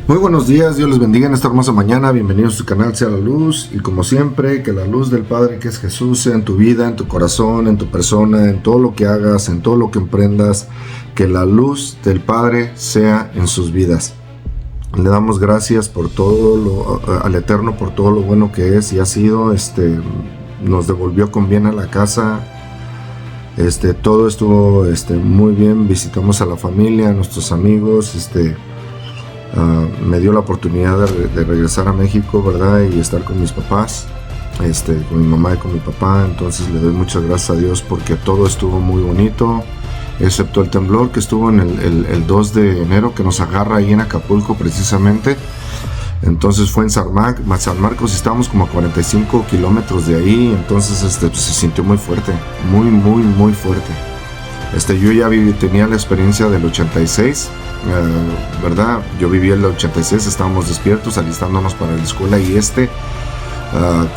Muy buenos días, Dios les bendiga en esta hermosa mañana. Bienvenidos a su canal Sea la Luz. Y como siempre, que la luz del Padre, que es Jesús, sea en tu vida, en tu corazón, en tu persona, en todo lo que hagas, en todo lo que emprendas. Que la luz del Padre sea en sus vidas. Le damos gracias por todo al Eterno, por todo lo bueno que es y ha sido. Nos devolvió con bien a la casa. Todo estuvo muy bien. Visitamos a la familia, a nuestros amigos. Me dio la oportunidad de regresar a México, ¿verdad? Y estar con mis papás, con mi mamá y con mi papá. Entonces le doy muchas gracias a Dios porque todo estuvo muy bonito, excepto el temblor que estuvo en el 2 de enero, que nos agarra ahí en Acapulco precisamente. Entonces fue en San Marcos y estábamos como a 45 kilómetros de ahí. Entonces pues, se sintió muy fuerte, muy fuerte. Yo ya tenía la experiencia del 86, ¿verdad? Yo viví el 86, estábamos despiertos, alistándonos para la escuela y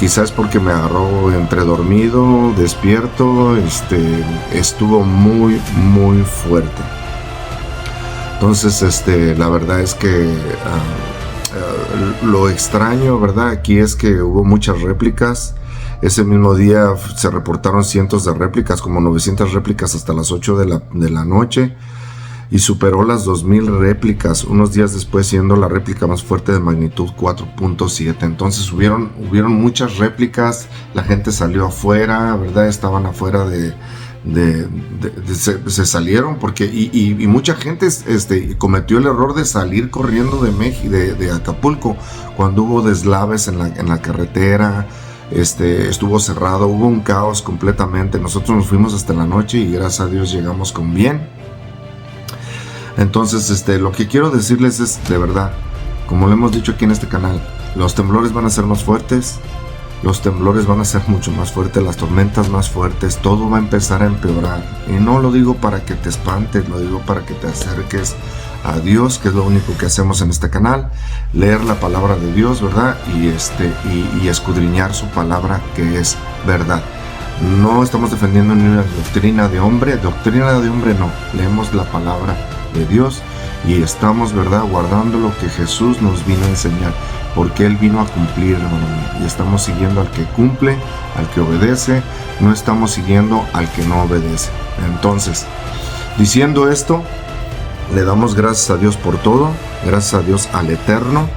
quizás porque me agarró entre dormido, despierto, estuvo muy fuerte. Entonces, la verdad es que lo extraño, ¿verdad? Aquí es que hubo muchas réplicas. Ese mismo día se reportaron cientos de réplicas, como 900 réplicas hasta las 8 de la noche, y superó las 2000 réplicas, unos días después siendo la réplica más fuerte de magnitud 4.7. Entonces hubieron muchas réplicas, la gente salió afuera, ¿verdad? Estaban afuera se salieron porque y mucha gente cometió el error de salir corriendo de Acapulco cuando hubo deslaves en la carretera. Estuvo cerrado, hubo un caos completamente. Nosotros nos fuimos hasta la noche y gracias a Dios llegamos con bien. Entonces, lo que quiero decirles es, de verdad, como lo hemos dicho aquí en este canal, los temblores van a ser más fuertes, los temblores van a ser mucho más fuertes, las tormentas más fuertes, todo va a empezar a empeorar. Y no lo digo para que te espantes, lo digo para que te acerques a Dios, que es lo único que hacemos en este canal, leer la palabra de Dios, ¿verdad? Y escudriñar su palabra, que es verdad. No estamos defendiendo ni una doctrina de hombre no, leemos la palabra de Dios y estamos, ¿verdad?, guardando lo que Jesús nos vino a enseñar, porque Él vino a cumplir, hermano mío, y estamos siguiendo al que cumple, al que obedece, no estamos siguiendo al que no obedece. Entonces, diciendo esto, le damos gracias a Dios por todo, gracias a Dios al Eterno,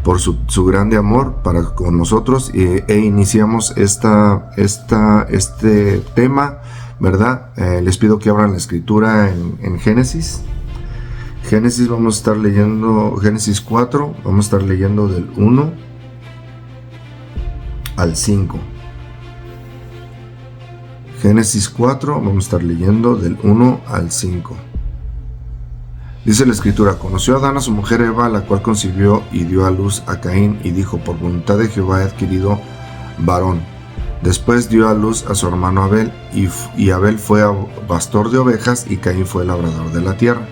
por su grande amor para con nosotros, e iniciamos este tema, ¿verdad? Les pido que abran la escritura en Génesis. Génesis, vamos a estar leyendo Génesis 4, vamos a estar leyendo del 1 al 5. Génesis 4, vamos a estar leyendo del 1 al 5. Dice la escritura: conoció Adán a su mujer Eva, la cual concibió y dio a luz a Caín, y dijo: por voluntad de Jehová he adquirido varón. Después dio a luz a su hermano Abel, y Abel fue pastor de ovejas, y Caín fue labrador de la tierra.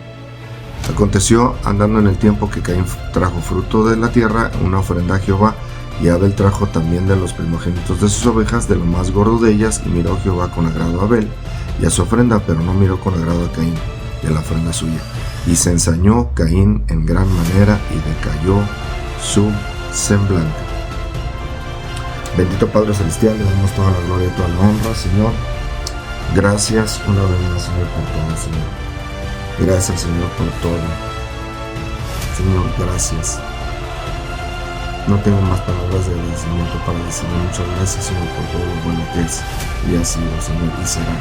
Aconteció, andando en el tiempo, que Caín trajo fruto de la tierra, una ofrenda a Jehová, y Abel trajo también de los primogénitos de sus ovejas, de lo más gordo de ellas, y miró Jehová con agrado a Abel y a su ofrenda, pero no miró con agrado a Caín y a la ofrenda suya. Y se ensañó Caín en gran manera, y decayó su semblante. Bendito Padre Celestial, le damos toda la gloria y toda la honra, Señor. Gracias una vez más, Señor, por todo, Señor. Gracias, Señor, por todo. Señor, gracias. No tengo más palabras de agradecimiento para decirle muchas gracias, Señor, por todo lo bueno que es y ha sido, Señor, y será.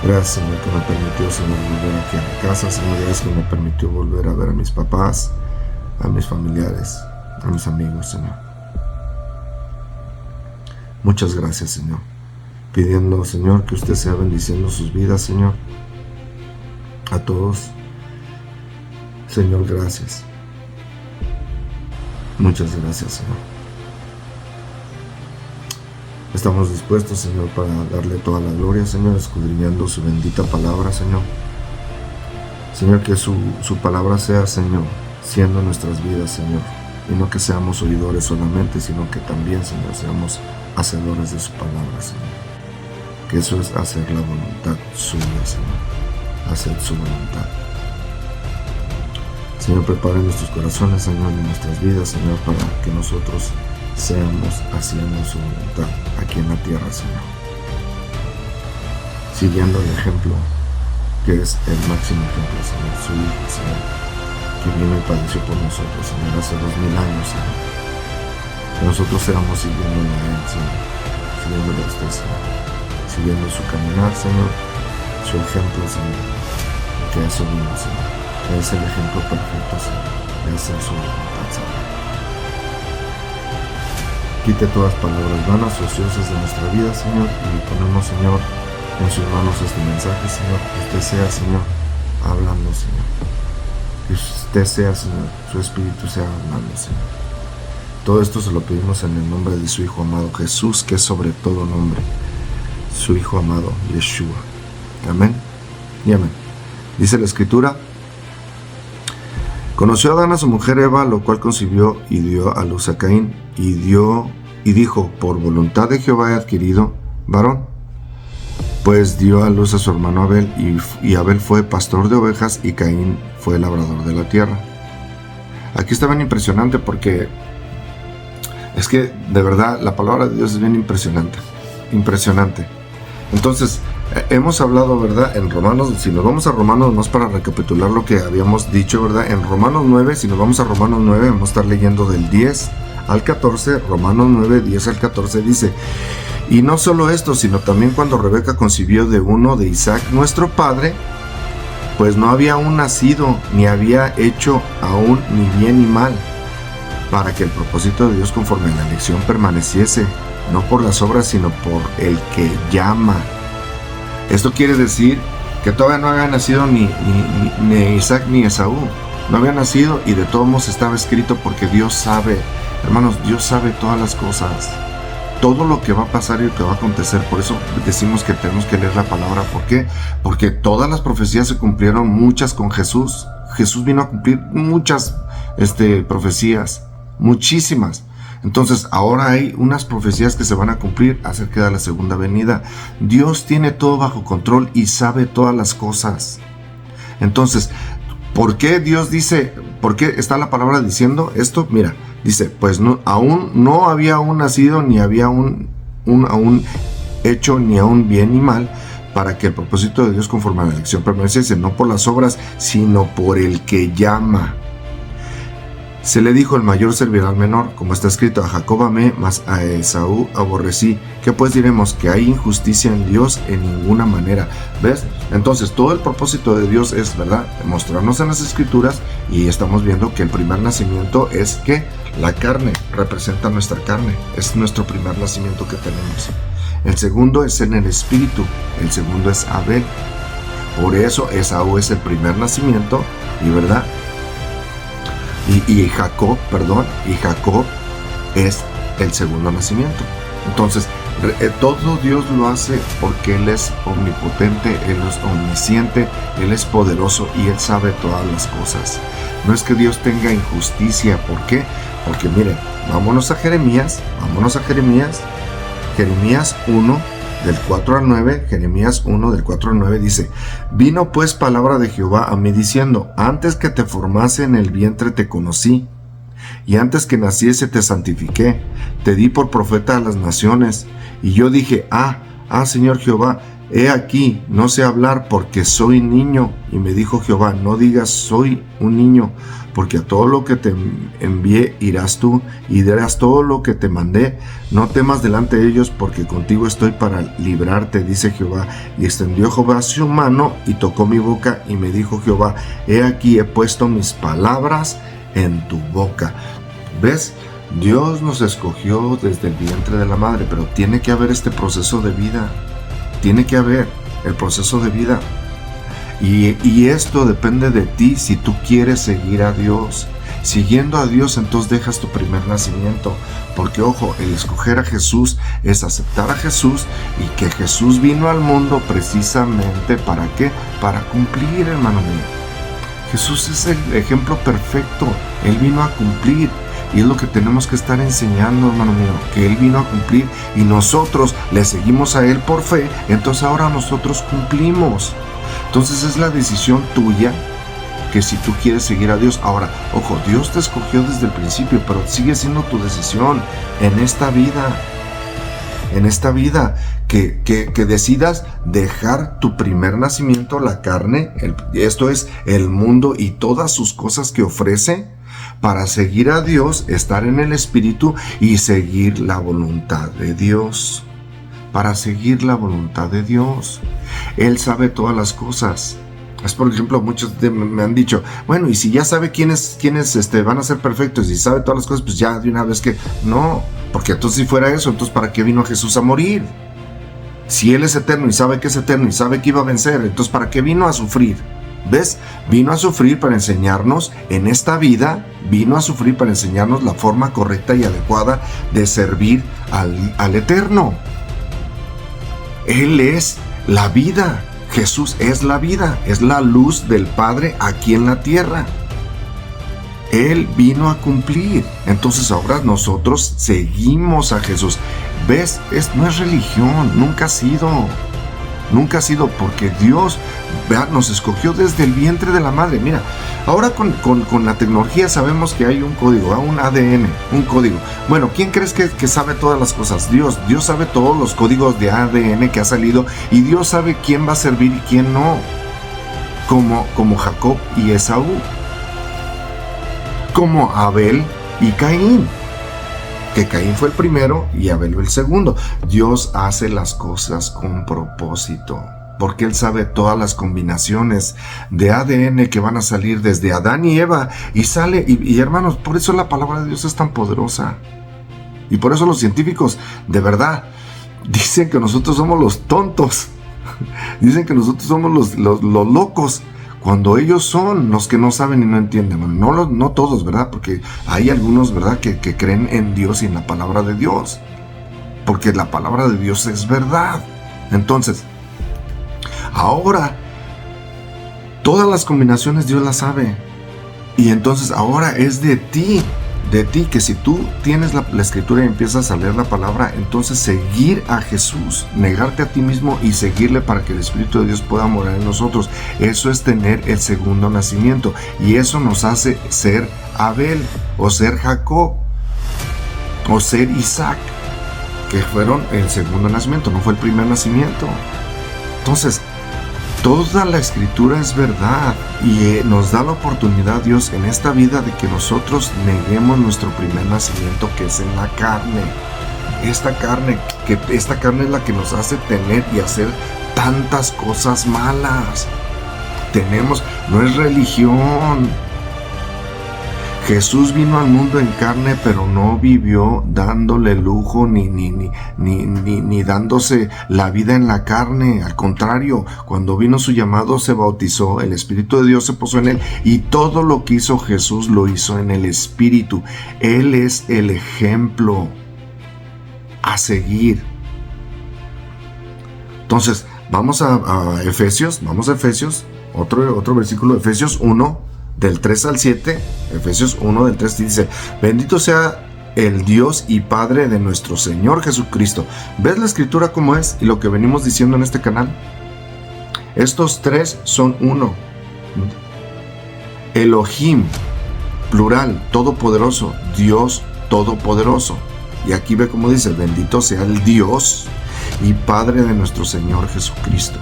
Gracias, Señor, que me permitió, Señor, volver aquí a mi casa. Señor, gracias que me permitió volver a ver a mis papás, a mis familiares, a mis amigos, Señor. Muchas gracias, Señor. Pidiendo, Señor, que usted sea bendiciendo sus vidas, Señor. A todos. Señor, gracias. Muchas gracias, Señor. Estamos dispuestos, Señor, para darle toda la gloria, Señor, escudriñando su bendita palabra, Señor. Señor, que su palabra sea, Señor, siendo nuestras vidas, Señor. Y no que seamos oidores solamente, sino que también, Señor, seamos hacedores de su palabra, Señor. Que eso es hacer la voluntad suya, Señor. Hacer su voluntad. Señor, prepara nuestros corazones, Señor, y nuestras vidas, Señor, para que nosotros seamos haciendo su voluntad aquí en la tierra, Señor. Siguiendo el ejemplo que es el máximo ejemplo, Señor, su Hijo, Señor, que vino y padeció por nosotros, Señor, hace 2000 años, Señor. Que nosotros seamos siguiéndole a Él, Señor, siguiéndole a usted, Señor, siguiendo su caminar, Señor, su ejemplo, Señor, que eso vino, Señor, que es el ejemplo perfecto, Señor, de hacer su voluntad, Señor. Quite todas palabras vanas o ociosas de nuestra vida, Señor, y ponemos, Señor, en sus manos este mensaje, Señor. Que usted sea, Señor, hablando, Señor. Que usted sea, Señor, su Espíritu sea hablando, Señor. Todo esto se lo pedimos en el nombre de su Hijo amado Jesús, que es sobre todo nombre, su Hijo amado Yeshua. Amén y amén. Dice la Escritura: conoció Adán a su mujer Eva, lo cual concibió y dio a luz a Caín, y dijo: por voluntad de Jehová he adquirido varón. Pues dio a luz a su hermano Abel, y Abel fue pastor de ovejas, y Caín fue labrador de la tierra. Aquí está bien impresionante, porque es que de verdad la palabra de Dios es bien impresionante. Entonces, hemos hablado, ¿verdad? En Romanos, si nos vamos a Romanos, más para recapitular lo que habíamos dicho, ¿verdad? En Romanos 9, si nos vamos a Romanos 9, vamos a estar leyendo del 10 al 14, Romanos 9, 10 al 14, dice: y no solo esto, sino también cuando Rebeca concibió de uno de Isaac, nuestro padre, pues no había aún nacido, ni había hecho aún ni bien ni mal, para que el propósito de Dios conforme a la elección permaneciese, no por las obras, sino por el que llama. Esto quiere decir que todavía no había nacido ni Isaac ni Esaú, no había nacido, y de todos modos estaba escrito, porque Dios sabe, hermanos, Dios sabe todas las cosas. Todo lo que va a pasar y lo que va a acontecer. Por eso decimos que tenemos que leer la palabra. ¿Por qué? Porque todas las profecías se cumplieron, muchas con Jesús. Jesús vino a cumplir muchas profecías, muchísimas. Entonces ahora hay unas profecías que se van a cumplir acerca de la segunda venida. Dios tiene todo bajo control y sabe todas las cosas. Entonces, ¿por qué Dios dice, por qué está la palabra diciendo esto? Mira, dice: pues aún no había aún nacido, ni había aún hecho ni aún bien ni mal, para que el propósito de Dios conforme a la elección permaneciese, no por las obras, sino por el que llama. Se le dijo: el mayor servirá al menor, como está escrito: a Jacob amé, mas a Esaú aborrecí. ¿Qué pues diremos? ¿Que hay injusticia en Dios? En ninguna manera. ¿Ves? Entonces todo el propósito de Dios es, ¿verdad?, mostrarnos en las Escrituras, y estamos viendo que el primer nacimiento es que la carne representa nuestra carne, es nuestro primer nacimiento que tenemos. El segundo es en el Espíritu, el segundo es Abel. Por eso Esaú es el primer nacimiento, y ¿verdad? Y Jacob es el segundo nacimiento. Entonces, todo Dios lo hace porque Él es omnipotente, Él es omnisciente, Él es poderoso, y Él sabe todas las cosas. No es que Dios tenga injusticia. ¿Por qué? Porque miren, vámonos a Jeremías 1, del 4 al 9, Jeremías 1, del 4 al 9, dice: vino pues palabra de Jehová a mí diciendo: antes que te formase en el vientre te conocí, y antes que naciese te santifiqué, te di por profeta a las naciones. Y yo dije: Señor Jehová, he aquí, no sé hablar porque soy niño. Y me dijo Jehová: no digas soy un niño, porque a todo lo que te envié irás tú, y dirás todo lo que te mandé. No temas delante de ellos, porque contigo estoy para librarte, dice Jehová. Y extendió Jehová su mano y tocó mi boca, y me dijo Jehová: he aquí, he puesto mis palabras en tu boca. ¿Ves? Dios nos escogió desde el vientre de la madre, pero tiene que haber este proceso de vida. Tiene que haber el proceso de vida. Y esto depende de ti, si tú quieres seguir a Dios. Siguiendo a Dios, entonces dejas tu primer nacimiento. Porque ojo, el escoger a Jesús es aceptar a Jesús, y que Jesús vino al mundo precisamente ¿para qué? Para cumplir, hermano mío. Jesús es el ejemplo perfecto. Él vino a cumplir. Y es lo que tenemos que estar enseñando, hermano mío, que Él vino a cumplir, y nosotros le seguimos a Él por fe. Entonces ahora nosotros cumplimos. Entonces es la decisión tuya que si tú quieres seguir a Dios. Ahora, ojo, Dios te escogió desde el principio, pero sigue siendo tu decisión en esta vida. Que decidas dejar tu primer nacimiento, la carne, esto es el mundo y todas sus cosas que ofrece, para seguir a Dios, estar en el Espíritu y seguir la voluntad de Dios. Para seguir la voluntad de Dios. Él sabe todas las cosas. Es, por ejemplo, muchos me han dicho, bueno, y si ya sabe quiénes van a ser perfectos y sabe todas las cosas, pues ya de una vez que... No, porque entonces si fuera eso, entonces ¿para qué vino Jesús a morir? Si Él es eterno y sabe que es eterno y sabe que iba a vencer, entonces ¿para qué vino a sufrir? ¿Ves? Vino a sufrir para enseñarnos en esta vida, vino a sufrir para enseñarnos la forma correcta y adecuada de servir al Eterno. Él es la vida. Jesús es la vida, es la luz del Padre aquí en la tierra. Él vino a cumplir. Entonces ahora nosotros seguimos a Jesús. ¿Ves? No es religión, nunca ha sido. Nunca ha sido, porque Dios nos escogió desde el vientre de la madre. Mira, ahora con la tecnología sabemos que hay un código, un ADN, un código. Bueno, ¿quién crees que sabe todas las cosas? Dios. Dios sabe todos los códigos de ADN que ha salido y Dios sabe quién va a servir y quién no. Como Jacob y Esaú. Como Abel y Caín. Que Caín fue el primero y Abel el segundo. Dios hace las cosas con propósito, porque Él sabe todas las combinaciones de ADN que van a salir desde Adán y Eva, y sale, y hermanos, por eso la palabra de Dios es tan poderosa, y por eso los científicos, de verdad, dicen que nosotros somos los tontos, dicen que nosotros somos los locos, cuando ellos son los que no saben y no entienden. Bueno, no todos, ¿verdad? Porque hay algunos, ¿verdad?, que creen en Dios y en la palabra de Dios. Porque la palabra de Dios es verdad. Entonces, ahora, todas las combinaciones Dios las sabe. Y entonces ahora es de ti, que si tú tienes la escritura y empiezas a leer la palabra, entonces seguir a Jesús, negarte a ti mismo y seguirle para que el Espíritu de Dios pueda morar en nosotros. Eso es tener el segundo nacimiento, y eso nos hace ser Abel, o ser Jacob, o ser Isaac, que fueron el segundo nacimiento, no fue el primer nacimiento. Entonces, toda la escritura es verdad, y nos da la oportunidad Dios en esta vida de que nosotros neguemos nuestro primer nacimiento, que es en la carne. Esta carne es la que nos hace tener y hacer tantas cosas malas. No es religión. Jesús vino al mundo en carne, pero no vivió dándole lujo ni dándose la vida en la carne. Al contrario, cuando vino su llamado, se bautizó, el Espíritu de Dios se posó en él, y todo lo que hizo Jesús lo hizo en el Espíritu. Él es el ejemplo a seguir. Entonces, vamos a Efesios, otro versículo, Efesios 1, del 3 al 7, Efesios 1 del 3 dice: bendito sea el Dios y Padre de nuestro Señor Jesucristo. ¿Ves la escritura como es y lo que venimos diciendo en este canal? Estos tres son uno. Elohim, plural, todopoderoso, Dios todopoderoso. Y aquí ve cómo dice: bendito sea el Dios y Padre de nuestro Señor Jesucristo,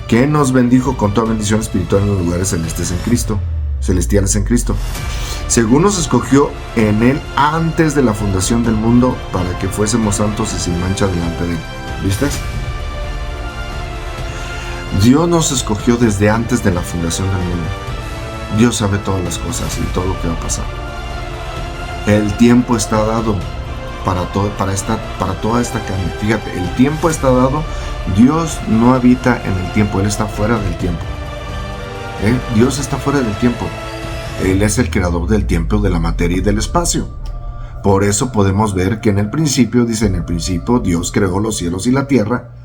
que nos bendijo con toda bendición espiritual en los lugares celestiales en Cristo, según nos escogió en Él antes de la fundación del mundo, para que fuésemos santos y sin mancha delante de Él. ¿Viste? Dios nos escogió desde antes de la fundación del mundo. Dios sabe todas las cosas y todo lo que va a pasar. El tiempo está dado para toda esta carne. Fíjate, el tiempo está dado. Dios no habita en el tiempo, Él está fuera del tiempo. Dios está fuera del tiempo. Él es el creador del tiempo, de la materia y del espacio. Por eso podemos ver que en el principio, dice, en el principio Dios creó los cielos y la tierra.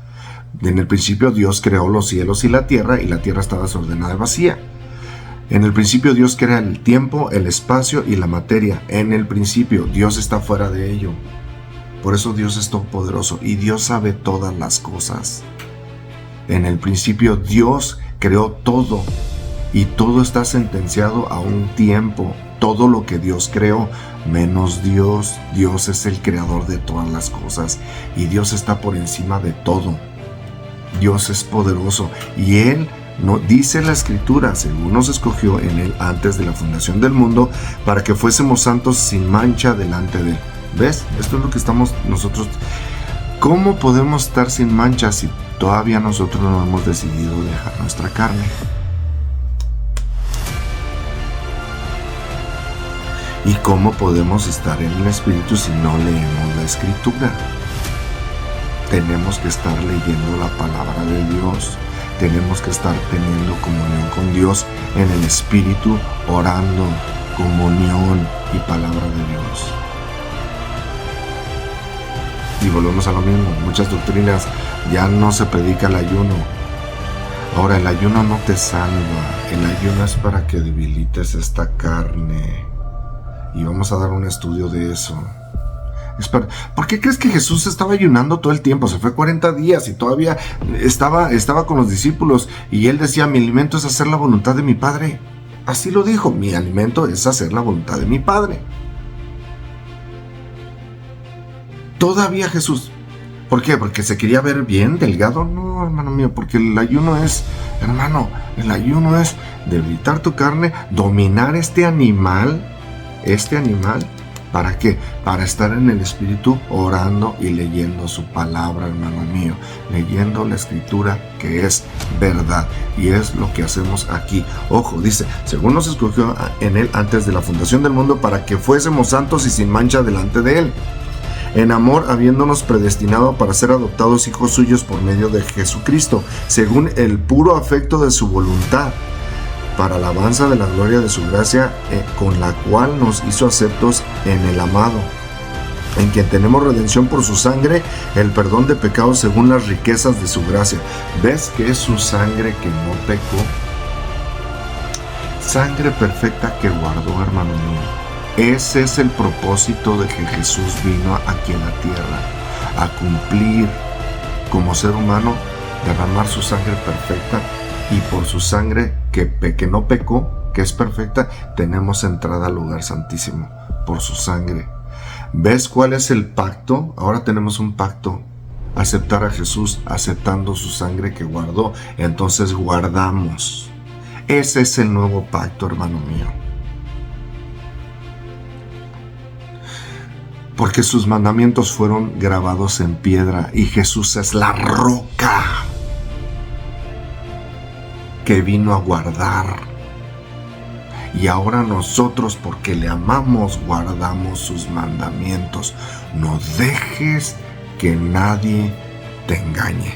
En el principio Dios creó los cielos y la tierra estaba desordenada y vacía. En el principio Dios crea el tiempo, el espacio y la materia. En el principio Dios está fuera de ello. Por eso Dios es todopoderoso y Dios sabe todas las cosas. En el principio Dios creó todo. y todo está sentenciado a un tiempo. Todo lo que Dios creó, menos Dios. Dios es el creador de todas las cosas y Dios está por encima de todo. Dios es poderoso y Él no dice la Escritura, según nos escogió en Él antes de la fundación del mundo, para que fuésemos santos sin mancha delante de Él. ¿Ves? Esto es lo que estamos nosotros. ¿Cómo podemos estar sin mancha si todavía nosotros no hemos decidido dejar nuestra carne? ¿Y cómo podemos estar en el Espíritu si no leemos la Escritura? Tenemos que estar leyendo la palabra de Dios. Tenemos que estar teniendo comunión con Dios en el Espíritu, orando, comunión y palabra de Dios. Y volvemos a lo mismo. Muchas doctrinas ya no se predica el ayuno. Ahora, el ayuno no te salva. El ayuno es para que debilites esta carne. Y vamos a dar un estudio de eso. ¿Por qué crees que Jesús estaba ayunando todo el tiempo? Se fue 40 días y todavía estaba con los discípulos. Y Él decía, mi alimento es hacer la voluntad de mi Padre. Así lo dijo, mi alimento es hacer la voluntad de mi Padre. Todavía Jesús. ¿Por qué? ¿Porque se quería ver bien, delgado? No, hermano mío, porque el ayuno es debilitar tu carne, dominar este animal. ¿Para qué? Para estar en el Espíritu orando y leyendo su palabra, hermano mío, leyendo la Escritura que es verdad, y es lo que hacemos aquí. Ojo, dice, según nos escogió en Él antes de la fundación del mundo, para que fuésemos santos y sin mancha delante de Él, en amor habiéndonos predestinado para ser adoptados hijos suyos por medio de Jesucristo, según el puro afecto de su voluntad, para alabanza de la gloria de su gracia, con la cual nos hizo aceptos en el amado, en quien tenemos redención por su sangre, el perdón de pecados según las riquezas de su gracia. ¿Ves que es su sangre que no pecó? Sangre perfecta que guardó, hermano mío. Ese es el propósito de que Jesús vino aquí en la tierra, a cumplir como ser humano, derramar su sangre perfecta, y por su sangre que no pecó, que es perfecta, tenemos entrada al lugar santísimo, por su sangre. ¿Ves cuál es el pacto? Ahora tenemos un pacto. Aceptar a Jesús, aceptando su sangre que guardó, entonces guardamos. Ese es el nuevo pacto, hermano mío. Porque sus mandamientos fueron grabados en piedra y Jesús es la roca que vino a guardar. Y ahora nosotros, porque le amamos, guardamos sus mandamientos. No dejes que nadie te engañe.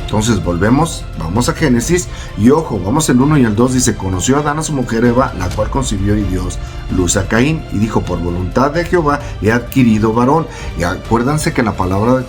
Entonces vamos a Génesis, y ojo, vamos el 1 y el 2, dice, conoció Adán a su mujer Eva, la cual concibió y dio luz a Caín, y dijo, por voluntad de Jehová he adquirido varón. Y acuérdense que la palabra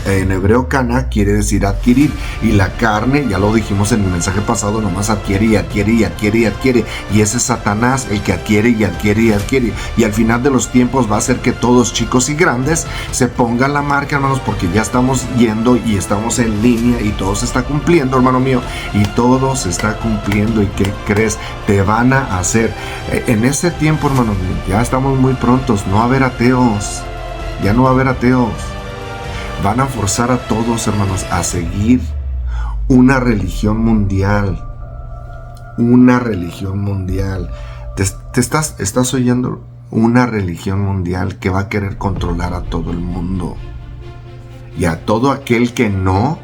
en hebreo cana quiere decir adquirir, y la carne, ya lo dijimos en el mensaje pasado, nomás adquiere y adquiere y adquiere y adquiere, y ese es Satanás el que adquiere y adquiere y adquiere, y al final de los tiempos va a hacer que todos, chicos y grandes, se pongan la marca, hermanos, porque ya estamos yendo y estamos en línea y todo se está cumpliendo, hermano mío, y todo se está cumpliendo. ¿Y qué crees? Te van a hacer en ese tiempo, hermano mío, ya estamos muy prontos, no va a haber ateos, ya no va a haber ateos, van a forzar a todos, hermanos, a seguir una religión mundial, te estás oyendo, una religión mundial que va a querer controlar a todo el mundo, y a todo aquel que no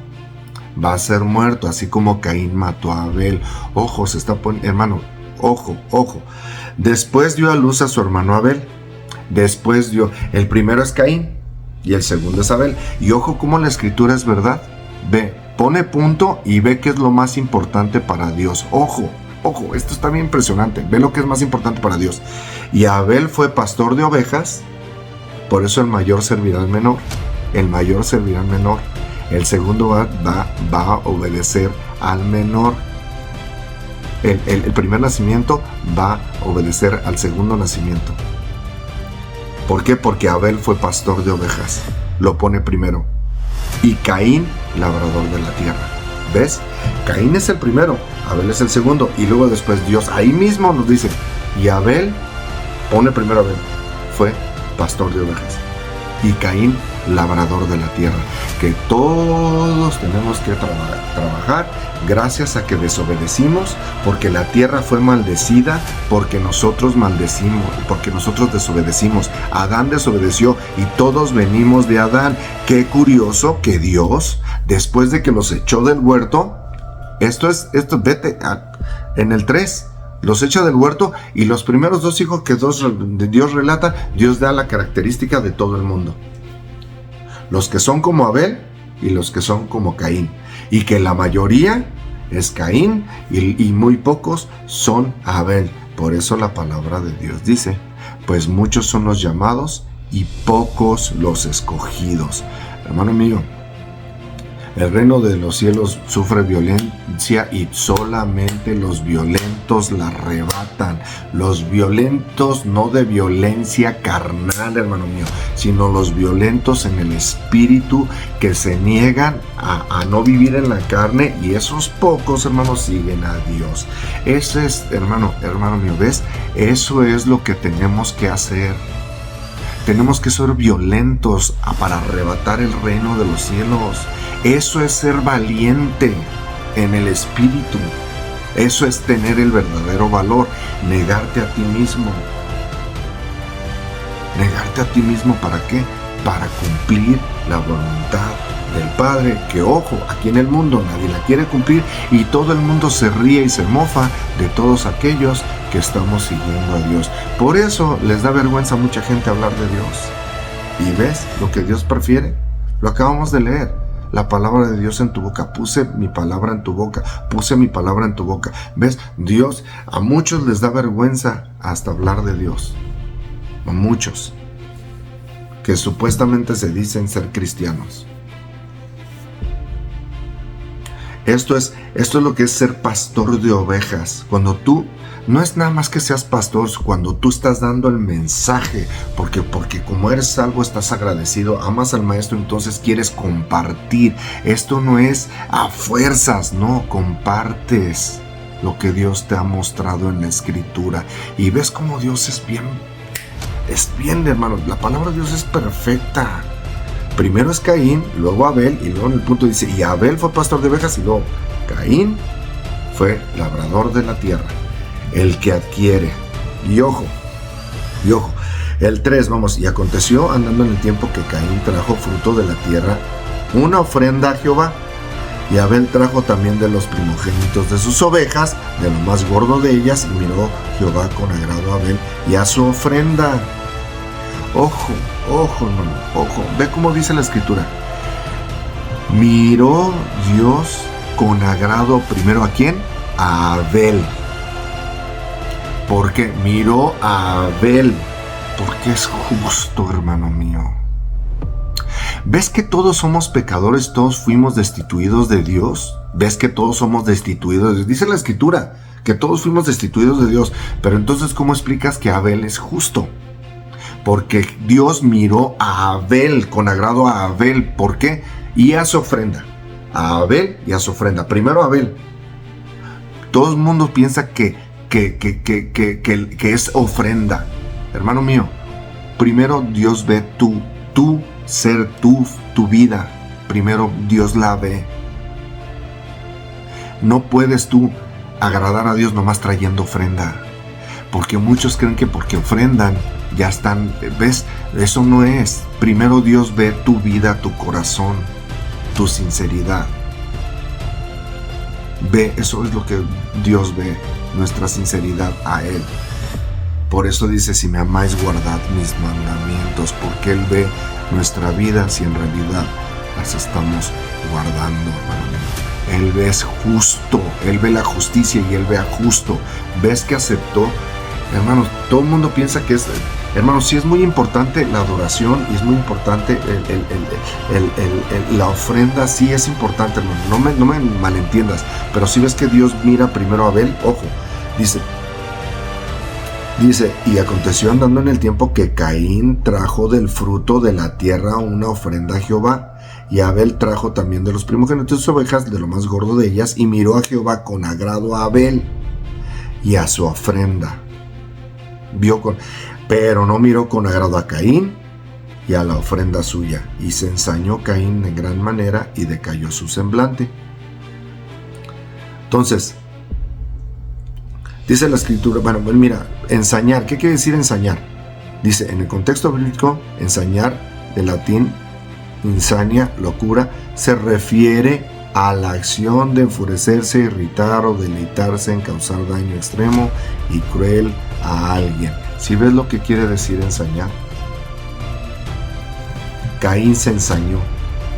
va a ser muerto, así como Caín mató a Abel. Ojo, se está poniendo, hermano, ojo. Después dio a luz a su hermano Abel. Después el primero es Caín y el segundo es Abel. Y ojo cómo la escritura es verdad. Ve, pone punto y ve qué es lo más importante para Dios. Ojo, esto está bien impresionante. Ve lo que es más importante para Dios. Y Abel fue pastor de ovejas, por eso el mayor servirá al menor. El segundo va a obedecer al menor. El primer nacimiento va a obedecer al segundo nacimiento. ¿Por qué? Porque Abel fue pastor de ovejas. Lo pone primero. Y Caín, labrador de la tierra. ¿Ves? Caín es el primero, Abel es el segundo, y luego después Dios ahí mismo nos dice, y Abel, pone primero Abel, fue pastor de ovejas, y Caín, labrador de la tierra, que todos tenemos que trabajar gracias a que desobedecimos, porque la tierra fue maldecida, porque nosotros maldecimos, porque nosotros desobedecimos. Adán desobedeció y todos venimos de Adán. Qué curioso que Dios, después de que los echó del huerto, en el 3, los echa del huerto, y los primeros 2 hijos que Dios relata, Dios da la característica de todo el mundo. Los que son como Abel y los que son como Caín. Y que la mayoría es Caín y muy pocos son Abel. Por eso la palabra de Dios dice, pues muchos son los llamados y pocos los escogidos. Hermano mío, el reino de los cielos sufre violencia y solamente los violentos la arrebatan. Los violentos no de violencia carnal, hermano mío, sino los violentos en el espíritu, que se niegan a no vivir en la carne, y esos pocos, hermanos, siguen a Dios. Eso es, hermano mío, ¿ves? Eso es lo que tenemos que hacer. Tenemos que ser violentos para arrebatar el reino de los cielos. Eso es ser valiente en el espíritu. Eso es tener el verdadero valor. Negarte a ti mismo. Negarte a ti mismo, ¿para qué? Para cumplir la voluntad del Padre, que, ojo, aquí en el mundo nadie la quiere cumplir, y todo el mundo se ríe y se mofa de todos aquellos que estamos siguiendo a Dios. Por eso les da vergüenza a mucha gente hablar de Dios. ¿Y ves lo que Dios prefiere? Lo acabamos de leer. La palabra de Dios en tu boca. Puse mi palabra en tu boca. Puse mi palabra en tu boca. ¿Ves? Dios, a muchos les da vergüenza hasta hablar de Dios. A muchos que supuestamente se dicen ser cristianos. Esto es lo que es ser pastor de ovejas. Cuando tú, no es nada más que seas pastor, cuando tú estás dando el mensaje, porque como eres salvo estás agradecido, amas al maestro, entonces quieres compartir. Esto no es a fuerzas, no, compartes lo que Dios te ha mostrado en la escritura. Y ves cómo Dios es bien, hermano, la palabra de Dios es perfecta. Primero es Caín, luego Abel, y luego en el punto dice, y Abel fue pastor de ovejas, y luego Caín fue labrador de la tierra, el que adquiere. Y ojo, el 3, vamos, y aconteció andando en el tiempo que Caín trajo fruto de la tierra, una ofrenda a Jehová, y Abel trajo también de los primogénitos de sus ovejas, de lo más gordo de ellas, y miró Jehová con agrado a Abel y a su ofrenda. Ojo, hermano, ojo. Ve cómo dice la escritura. Miró Dios con agrado primero ¿a quién? A Abel. ¿Por qué? Miró a Abel. Porque es justo, hermano mío. ¿Ves que todos somos pecadores? Todos fuimos destituidos de Dios. ¿Ves que todos somos destituidos de Dios? Dice la escritura que todos fuimos destituidos de Dios. Pero entonces, ¿cómo explicas que Abel es justo? Porque Dios miró a Abel, con agrado a Abel. ¿Por qué? Y a su ofrenda. A Abel y a su ofrenda. Primero Abel. Todo el mundo piensa que es ofrenda. Hermano mío, primero Dios ve tu ser, tu vida. Primero Dios la ve. No puedes tú agradar a Dios nomás trayendo ofrenda. Porque muchos creen que porque ofrendan ya están, ¿ves? Eso no es. Primero Dios ve tu vida, tu corazón, tu sinceridad. Ve, eso es lo que Dios ve, nuestra sinceridad a Él. Por eso dice, si me amáis, guardad mis mandamientos, porque Él ve nuestra vida si en realidad las estamos guardando, hermano. Él es justo, Él ve la justicia y Él ve a justo. ¿Ves que aceptó? Hermanos, todo el mundo piensa que es... Hermanos, sí es muy importante la adoración y es muy importante la ofrenda, sí es importante, hermano. No me malentiendas, pero si ves que Dios mira primero a Abel, ojo, dice, y aconteció andando en el tiempo que Caín trajo del fruto de la tierra una ofrenda a Jehová, Y Abel trajo también de los primogénitos de sus ovejas, de lo más gordo de ellas, y miró a Jehová con agrado a Abel y a su ofrenda. Pero no miró con agrado a Caín y a la ofrenda suya. Y se ensañó Caín en gran manera y decayó su semblante. Entonces, dice la escritura, bueno, mira, ensañar, ¿qué quiere decir ensañar? Dice, en el contexto bíblico, ensañar, de latín, insania, locura, se refiere a la acción de enfurecerse, irritar o deleitarse en causar daño extremo y cruel a alguien. ¿Sí ves lo que quiere decir ensañar? Caín se ensañó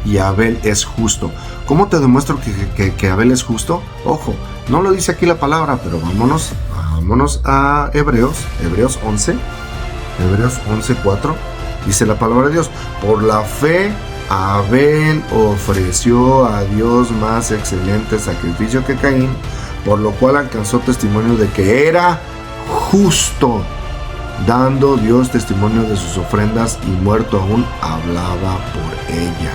y Abel es justo. ¿Cómo te demuestro que Abel es justo? Ojo, no lo dice aquí la palabra, pero vámonos a Hebreos 11:4. Dice la palabra de Dios: por la fe Abel ofreció a Dios más excelente sacrificio que Caín, por lo cual alcanzó testimonio de que era justo, dando Dios testimonio de sus ofrendas, y muerto aún hablaba por ella.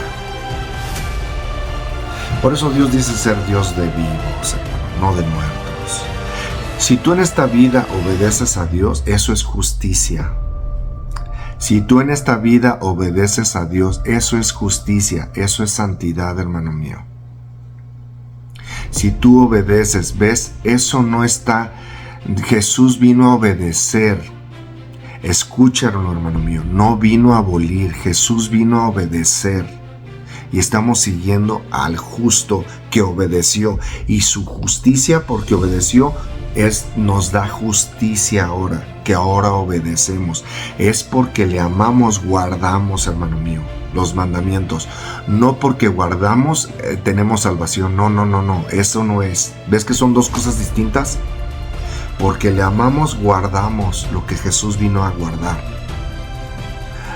Por eso Dios dice ser Dios de vivos, hermano, no de muertos. Si tú en esta vida obedeces a Dios, eso es justicia. Si tú en esta vida obedeces a Dios, eso es justicia, eso es santidad, hermano mío. Si tú obedeces, ¿ves? Eso no está. Jesús vino a obedecer. Escúchalo, hermano mío, no vino a abolir, Jesús vino a obedecer. Y estamos siguiendo al justo que obedeció. Y su justicia, porque obedeció, nos da justicia ahora, que ahora obedecemos. Es porque le amamos, guardamos, hermano mío, los mandamientos. No porque guardamos, tenemos salvación. No, eso no es. ¿Ves que son dos cosas distintas? Porque le amamos, guardamos lo que Jesús vino a guardar.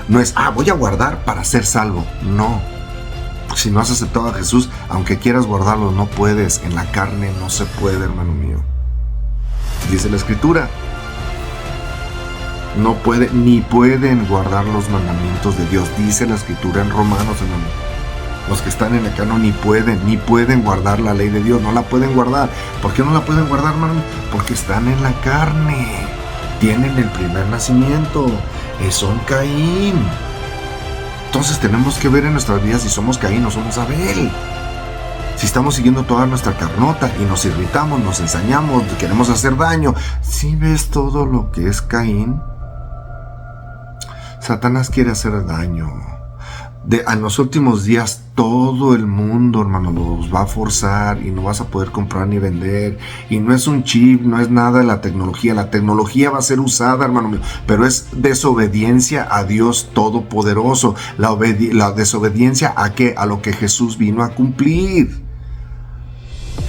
No es, voy a guardar para ser salvo. No. Si no has aceptado a Jesús, aunque quieras guardarlo, no puedes. En la carne no se puede, hermano mío. Dice la escritura, no puede, ni pueden guardar los mandamientos de Dios. Dice la escritura en Romanos, hermano. Los que están en el canon ni pueden guardar la ley de Dios, no la pueden guardar. ¿Por qué no la pueden guardar, hermano? Porque están en la carne, tienen el primer nacimiento, son Caín. Entonces tenemos que ver en nuestras vidas si somos Caín o somos Abel. Si estamos siguiendo toda nuestra carnota y nos irritamos, nos ensañamos, queremos hacer daño. ¿Sí ves todo lo que es Caín? Satanás quiere hacer daño. En los últimos días todo el mundo, hermano, los va a forzar y no vas a poder comprar ni vender. Y no es un chip, no es nada de la tecnología. La tecnología va a ser usada, hermano mío, pero es desobediencia a Dios Todopoderoso. La desobediencia ¿a qué? A lo que Jesús vino a cumplir.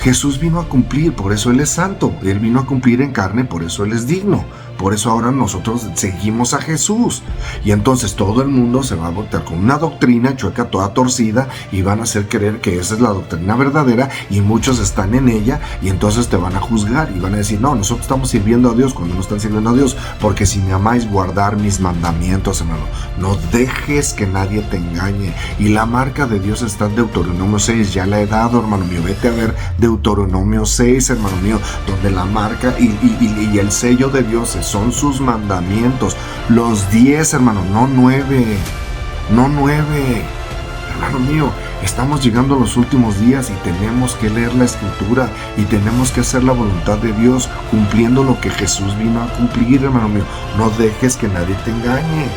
Jesús vino a cumplir, por eso Él es santo. Él vino a cumplir en carne, por eso Él es digno. Por eso ahora nosotros seguimos a Jesús. Y entonces todo el mundo se va a voltear con una doctrina chueca, toda torcida, y van a hacer creer que esa es la doctrina verdadera, y muchos están en ella, y entonces te van a juzgar y van a decir, no, nosotros estamos sirviendo a Dios cuando no están sirviendo a Dios, porque si me amáis, guardar mis mandamientos, hermano. No dejes que nadie te engañe. Y la marca de Dios está en Deuteronomio 6, ya la he dado, hermano mío. Vete a ver Deuteronomio 6, hermano mío, donde la marca y el sello de Dios son sus mandamientos, los 10, hermano, no 9, hermano mío. Estamos llegando a los últimos días y tenemos que leer la escritura y tenemos que hacer la voluntad de Dios, cumpliendo lo que Jesús vino a cumplir, hermano mío. No dejes que nadie te engañe.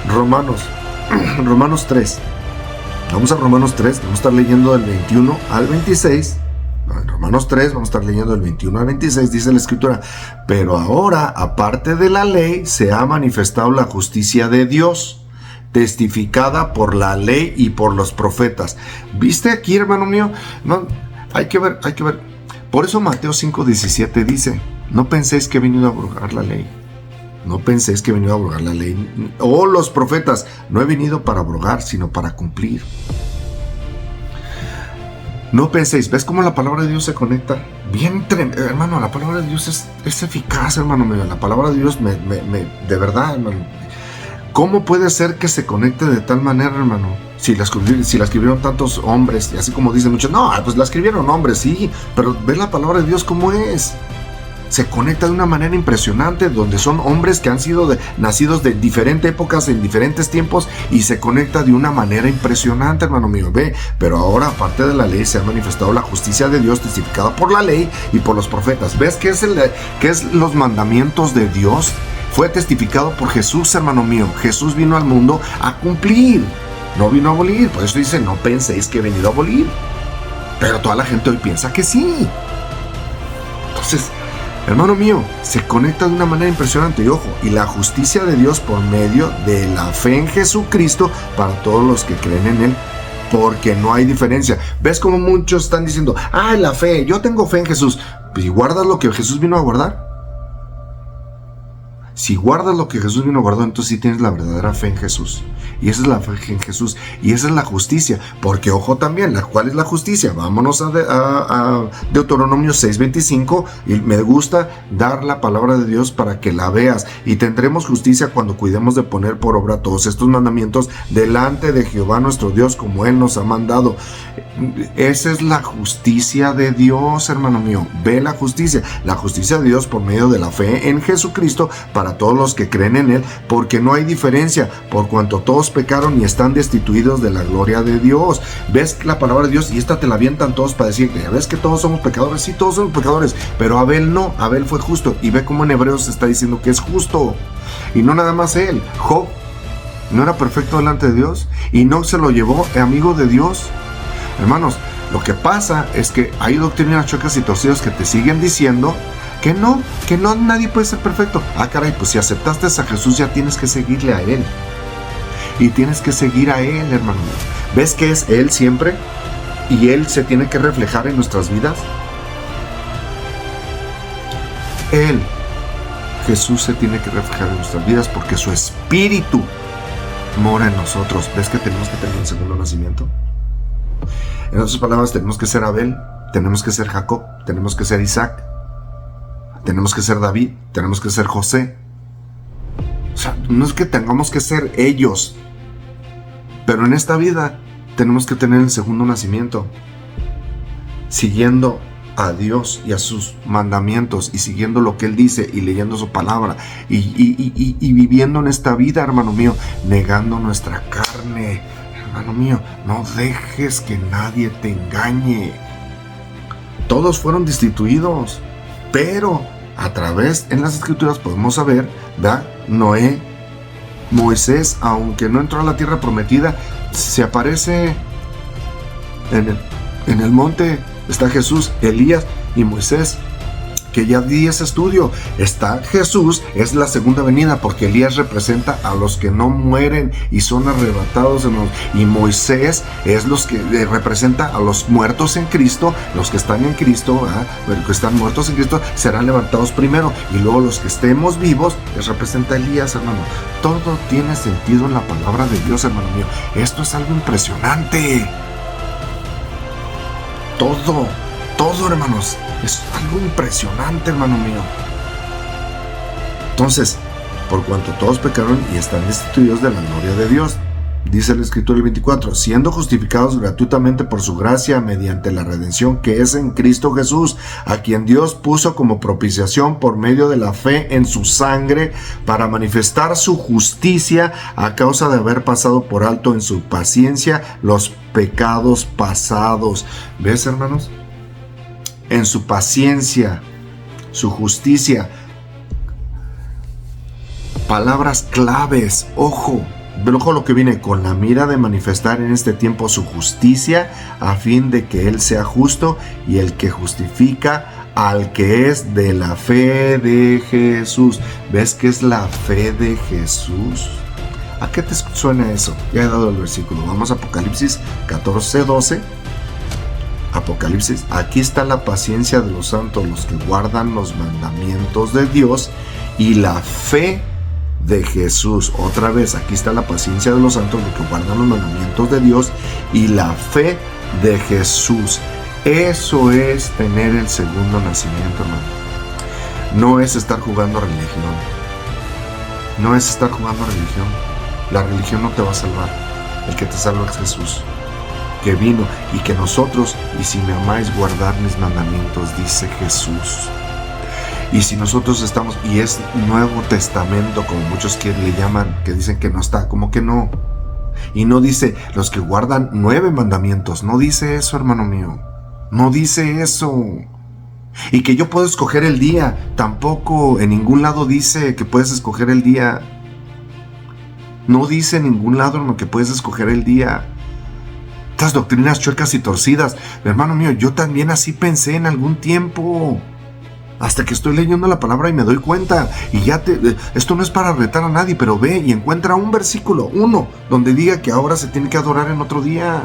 Romanos 3. Vamos a Romanos 3, vamos a estar leyendo del 21 al 26. En Romanos 3 vamos a estar leyendo del 21 al 26, dice la escritura: pero ahora, aparte de la ley, se ha manifestado la justicia de Dios, testificada por la ley y por los profetas. ¿Viste aquí, hermano mío? No, hay que ver. Por eso Mateo 5:17 dice: no penséis que he venido a abrogar la ley. No penséis que he venido a abrogar la ley. O los profetas. No he venido para abrogar, sino para cumplir. No penséis. ¿Ves cómo la palabra de Dios se conecta? Bien, hermano, la palabra de Dios es eficaz, hermano mío. La palabra de Dios de verdad, hermano. ¿Cómo puede ser que se conecte de tal manera, hermano? Si la escribieron tantos hombres, y así como dicen muchos, no, pues la escribieron hombres, sí, pero ve la palabra de Dios cómo es. Se conecta de una manera impresionante, donde son hombres que han sido nacidos de diferentes épocas, en diferentes tiempos, y se conecta de una manera impresionante, hermano mío. Ve, pero ahora, aparte de la ley, se ha manifestado la justicia de Dios, testificada por la ley y por los profetas. ¿Ves qué es los mandamientos de Dios? Fue testificado por Jesús, hermano mío. Jesús vino al mundo a cumplir, no vino a abolir. Por eso dice, no penséis que he venido a abolir. Pero toda la gente hoy piensa que sí. Entonces, hermano mío, se conecta de una manera impresionante. Y ojo, y la justicia de Dios por medio de la fe en Jesucristo para todos los que creen en Él, porque no hay diferencia. ¿Ves cómo muchos están diciendo, la fe, yo tengo fe en Jesús? ¿Y guardas lo que Jesús vino a guardar? Si guardas lo que Jesús vino a guardar, entonces sí tienes la verdadera fe en Jesús. Y esa es la fe en Jesús. Y esa es la justicia. Porque, ojo también, ¿cuál es la justicia? Vámonos a Deuteronomio 6:25. Y me gusta dar la palabra de Dios para que la veas. Y tendremos justicia cuando cuidemos de poner por obra todos estos mandamientos delante de Jehová nuestro Dios, como Él nos ha mandado. Esa es la justicia de Dios, hermano mío. Ve la justicia de Dios por medio de la fe en Jesucristo para todos los que creen en Él, porque no hay diferencia, por cuanto todos pecaron y están destituidos de la gloria de Dios. ¿Ves la palabra de Dios? Y esta te la avientan todos para decir, ¿ves que todos somos pecadores? Sí, todos somos pecadores, pero Abel no, Abel fue justo. Y ve cómo en Hebreos se está diciendo que es justo. Y no nada más él, Job no era perfecto delante de Dios y no se lo llevó amigo de Dios. Hermanos, lo que pasa es que hay doctrinas chocas y torcidas que te siguen diciendo que no nadie puede ser perfecto. Caray, pues si aceptaste a Jesús ya tienes que seguirle a Él. Y tienes que seguir a Él, hermano. ¿Ves que es Él siempre? Y Él se tiene que reflejar en nuestras vidas. Él, Jesús, se tiene que reflejar en nuestras vidas porque su Espíritu mora en nosotros. ¿Ves que tenemos que tener un segundo nacimiento? En otras palabras, tenemos que ser Abel, tenemos que ser Jacob, tenemos que ser Isaac, tenemos que ser David, tenemos que ser José. O sea, no es que tengamos que ser ellos, pero en esta vida tenemos que tener el segundo nacimiento, siguiendo a Dios y a sus mandamientos y siguiendo lo que Él dice y leyendo su palabra y viviendo en esta vida, hermano mío, negando nuestra carne. Hermano mío, no dejes que nadie te engañe. Todos fueron destituidos, pero a través en las escrituras podemos saber, ¿verdad? Noé, Moisés, aunque no entró a la tierra prometida, se aparece en el monte. Está Jesús, Elías y Moisés, que ya di ese estudio. Está Jesús, es la segunda venida, porque Elías representa a los que no mueren y son arrebatados, hermanos. Y Moisés es los que representa a los muertos en Cristo. Los que están en Cristo, que están muertos en Cristo, serán levantados primero. Y luego los que estemos vivos, les representa a Elías, hermano. Todo tiene sentido en la palabra de Dios, hermano mío. Esto es algo impresionante. Todo, hermanos, es algo impresionante, hermano mío. Entonces, por cuanto todos pecaron y están destituidos de la gloria de Dios, dice el Escritura el 24, siendo justificados gratuitamente por su gracia mediante la redención que es en Cristo Jesús, a quien Dios puso como propiciación por medio de la fe en su sangre, para manifestar su justicia a causa de haber pasado por alto en su paciencia los pecados pasados. ¿Ves, hermanos? En su paciencia, su justicia. Palabras claves, ojo lo que viene, con la mira de manifestar en este tiempo su justicia, a fin de que Él sea justo y el que justifica al que es de la fe de Jesús. ¿Ves qué es la fe de Jesús? ¿A qué te suena eso? Ya he dado el versículo. Vamos a Apocalipsis 14:12. Apocalipsis, aquí está la paciencia de los santos, los que guardan los mandamientos de Dios y la fe de Jesús. Otra vez, aquí está la paciencia de los santos, los que guardan los mandamientos de Dios y la fe de Jesús. Eso es tener el segundo nacimiento, hermano. No es estar jugando a religión. No es estar jugando a religión. La religión no te va a salvar. El que te salva es Jesús, que vino y que nosotros, y si me amáis, guardar mis mandamientos, dice Jesús. Y si nosotros estamos, y es Nuevo Testamento, como muchos que le llaman, que dicen que no está, como que no. Y no dice los que guardan 9 mandamientos, no dice eso, hermano mío. No dice eso. Y que yo puedo escoger el día, tampoco en ningún lado dice que puedes escoger el día. No dice en ningún lado, hermano, que puedes escoger el día. Estas doctrinas chuecas y torcidas, hermano mío, yo también así pensé en algún tiempo. Hasta que estoy leyendo la palabra y me doy cuenta. Y esto no es para retar a nadie, pero ve y encuentra un versículo, uno, donde diga que ahora se tiene que adorar en otro día.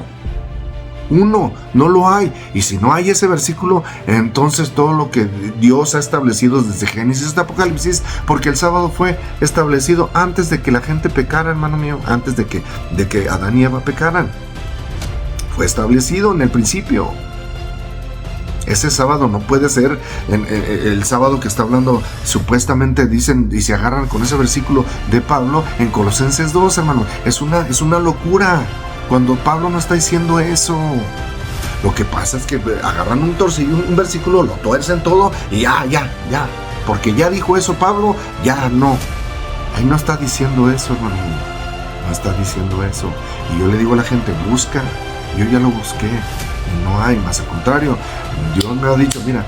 Uno, no lo hay. Y si no hay ese versículo, entonces todo lo que Dios ha establecido desde Génesis hasta Apocalipsis, porque el sábado fue establecido antes de que la gente pecara, hermano mío, antes de que Adán y Eva pecaran. Fue establecido en el principio. Ese sábado no puede ser el sábado que está hablando, supuestamente dicen, y se agarran con ese versículo de Pablo en Colosenses 2, hermano. Es una locura cuando Pablo no está diciendo eso. Lo que pasa es que agarran un versículo, lo tuercen todo y ya. Porque ya dijo eso Pablo, ya no. Ahí no está diciendo eso, hermano. No está diciendo eso. Y yo le digo a la gente, busca. Yo ya lo busqué. Y no hay, más al contrario. Dios me ha dicho, mira,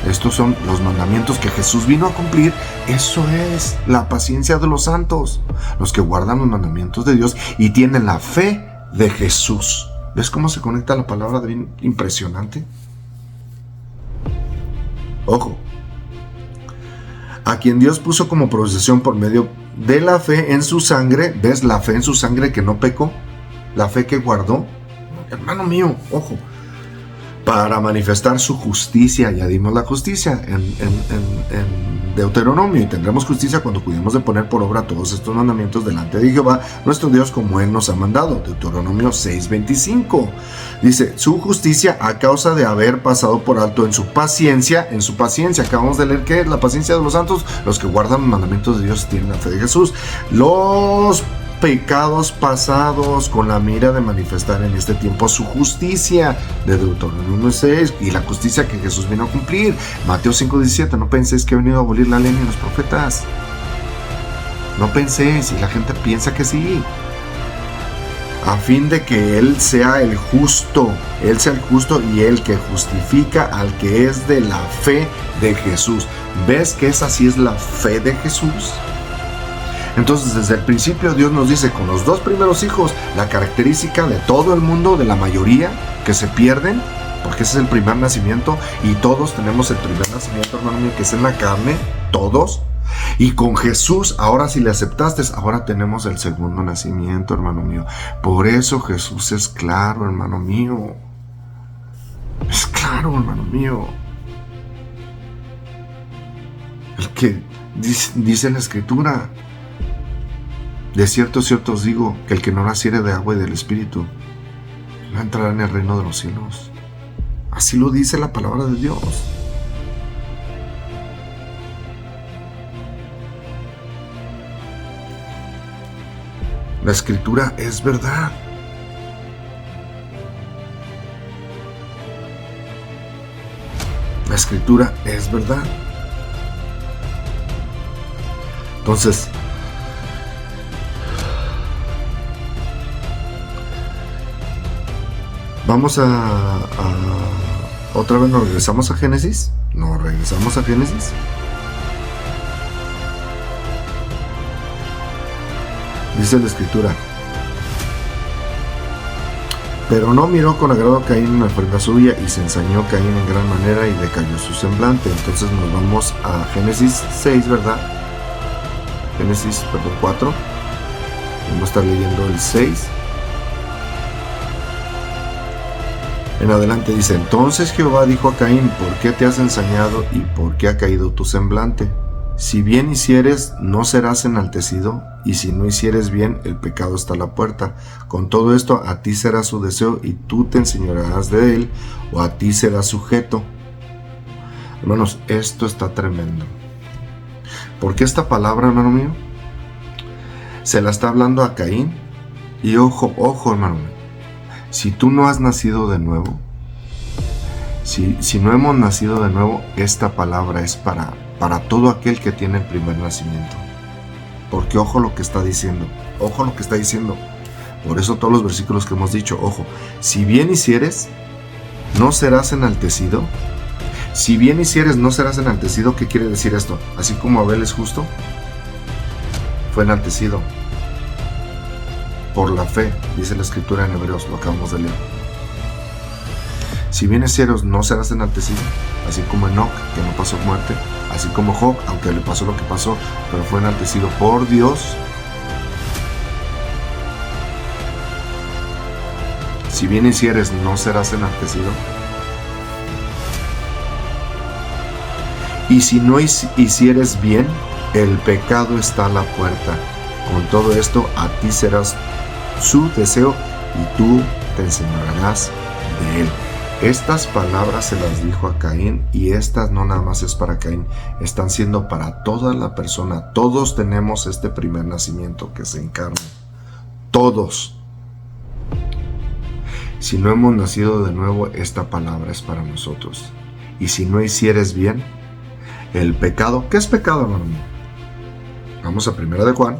estos son los mandamientos que Jesús vino a cumplir. Eso es la paciencia de los santos, los que guardan los mandamientos de Dios y tienen la fe de Jesús. ¿Ves cómo se conecta la palabra de bien impresionante? Ojo, a quien Dios puso como procesión por medio de la fe en su sangre. ¿Ves? La fe en su sangre que no pecó, la fe que guardó. Hermano mío, ojo, para manifestar su justicia. Ya dimos la justicia en Deuteronomio, y tendremos justicia cuando cuidemos de poner por obra todos estos mandamientos delante de Jehová nuestro Dios, como Él nos ha mandado. Deuteronomio 6:25 dice, su justicia a causa de haber pasado por alto en su paciencia. Acabamos de leer que es la paciencia de los santos, los que guardan los mandamientos de Dios tienen la fe de Jesús. Los pecados pasados, con la mira de manifestar en este tiempo su justicia, de Deuteronomio 6, y la justicia que Jesús vino a cumplir. Mateo 5:17, no penséis que he venido a abolir la ley ni los profetas. No penséis, y la gente piensa que sí. A fin de que Él sea el justo y el que justifica al que es de la fe de Jesús. ¿Ves que esa sí es la fe de Jesús? Entonces, desde el principio Dios nos dice, con los 2 primeros hijos, la característica de todo el mundo, de la mayoría que se pierden, porque ese es el primer nacimiento, y todos tenemos el primer nacimiento, hermano mío, que es en la carne, todos. Y con Jesús, ahora si le aceptaste, ahora tenemos el segundo nacimiento, hermano mío. Por eso Jesús es claro, hermano mío. Es claro, hermano mío. El que dice la Escritura, de cierto os digo, que el que no naciere de agua y del Espíritu no entrará en el reino de los cielos. Así lo dice la palabra de Dios. La Escritura es verdad. La Escritura es verdad. Entonces, vamos a otra vez nos regresamos a Génesis. Dice la Escritura, pero no miró con agrado a Caín en la ofrenda suya, y se ensañó Caín en gran manera y decayó su semblante. Entonces nos vamos a Génesis 6, ¿verdad? Génesis 4. Vamos a estar leyendo el 6. En adelante dice, entonces Jehová dijo a Caín, ¿por qué te has ensañado y por qué ha caído tu semblante? Si bien hicieres, no serás enaltecido, y si no hicieres bien, el pecado está a la puerta. Con todo esto, a ti será su deseo, y tú te enseñorearás de él, o a ti será sujeto. Hermanos, esto está tremendo. ¿Por qué esta palabra, hermano mío? Se la está hablando a Caín. Y ojo, hermano, si tú no has nacido de nuevo, si no hemos nacido de nuevo, esta palabra es para todo aquel que tiene el primer nacimiento. Porque ojo lo que está diciendo, Por eso todos los versículos que hemos dicho, ojo, si bien hicieres, no serás enaltecido. Si bien hicieres, no serás enaltecido. ¿Qué quiere decir esto? Así como Abel es justo, fue enaltecido por la fe, dice la escritura en Hebreos, lo acabamos de leer. Si bien hicieres, no serás enaltecido, así como Enoc, que no pasó muerte, así como Job, aunque le pasó lo que pasó, pero fue enaltecido por Dios. Si bien hicieres, no serás enaltecido. Y si no hicieres bien, el pecado está a la puerta. Con todo esto, a ti serás su deseo y tú te enseñorearás de él. Estas palabras se las dijo a Caín, y estas no nada más es para Caín, están siendo para toda la persona. Todos tenemos este primer nacimiento que se encarna. Todos. Si no hemos nacido de nuevo, esta palabra es para nosotros. Y si no hicieres bien, el pecado. ¿Qué es pecado, hermano? Vamos a 1 de Juan.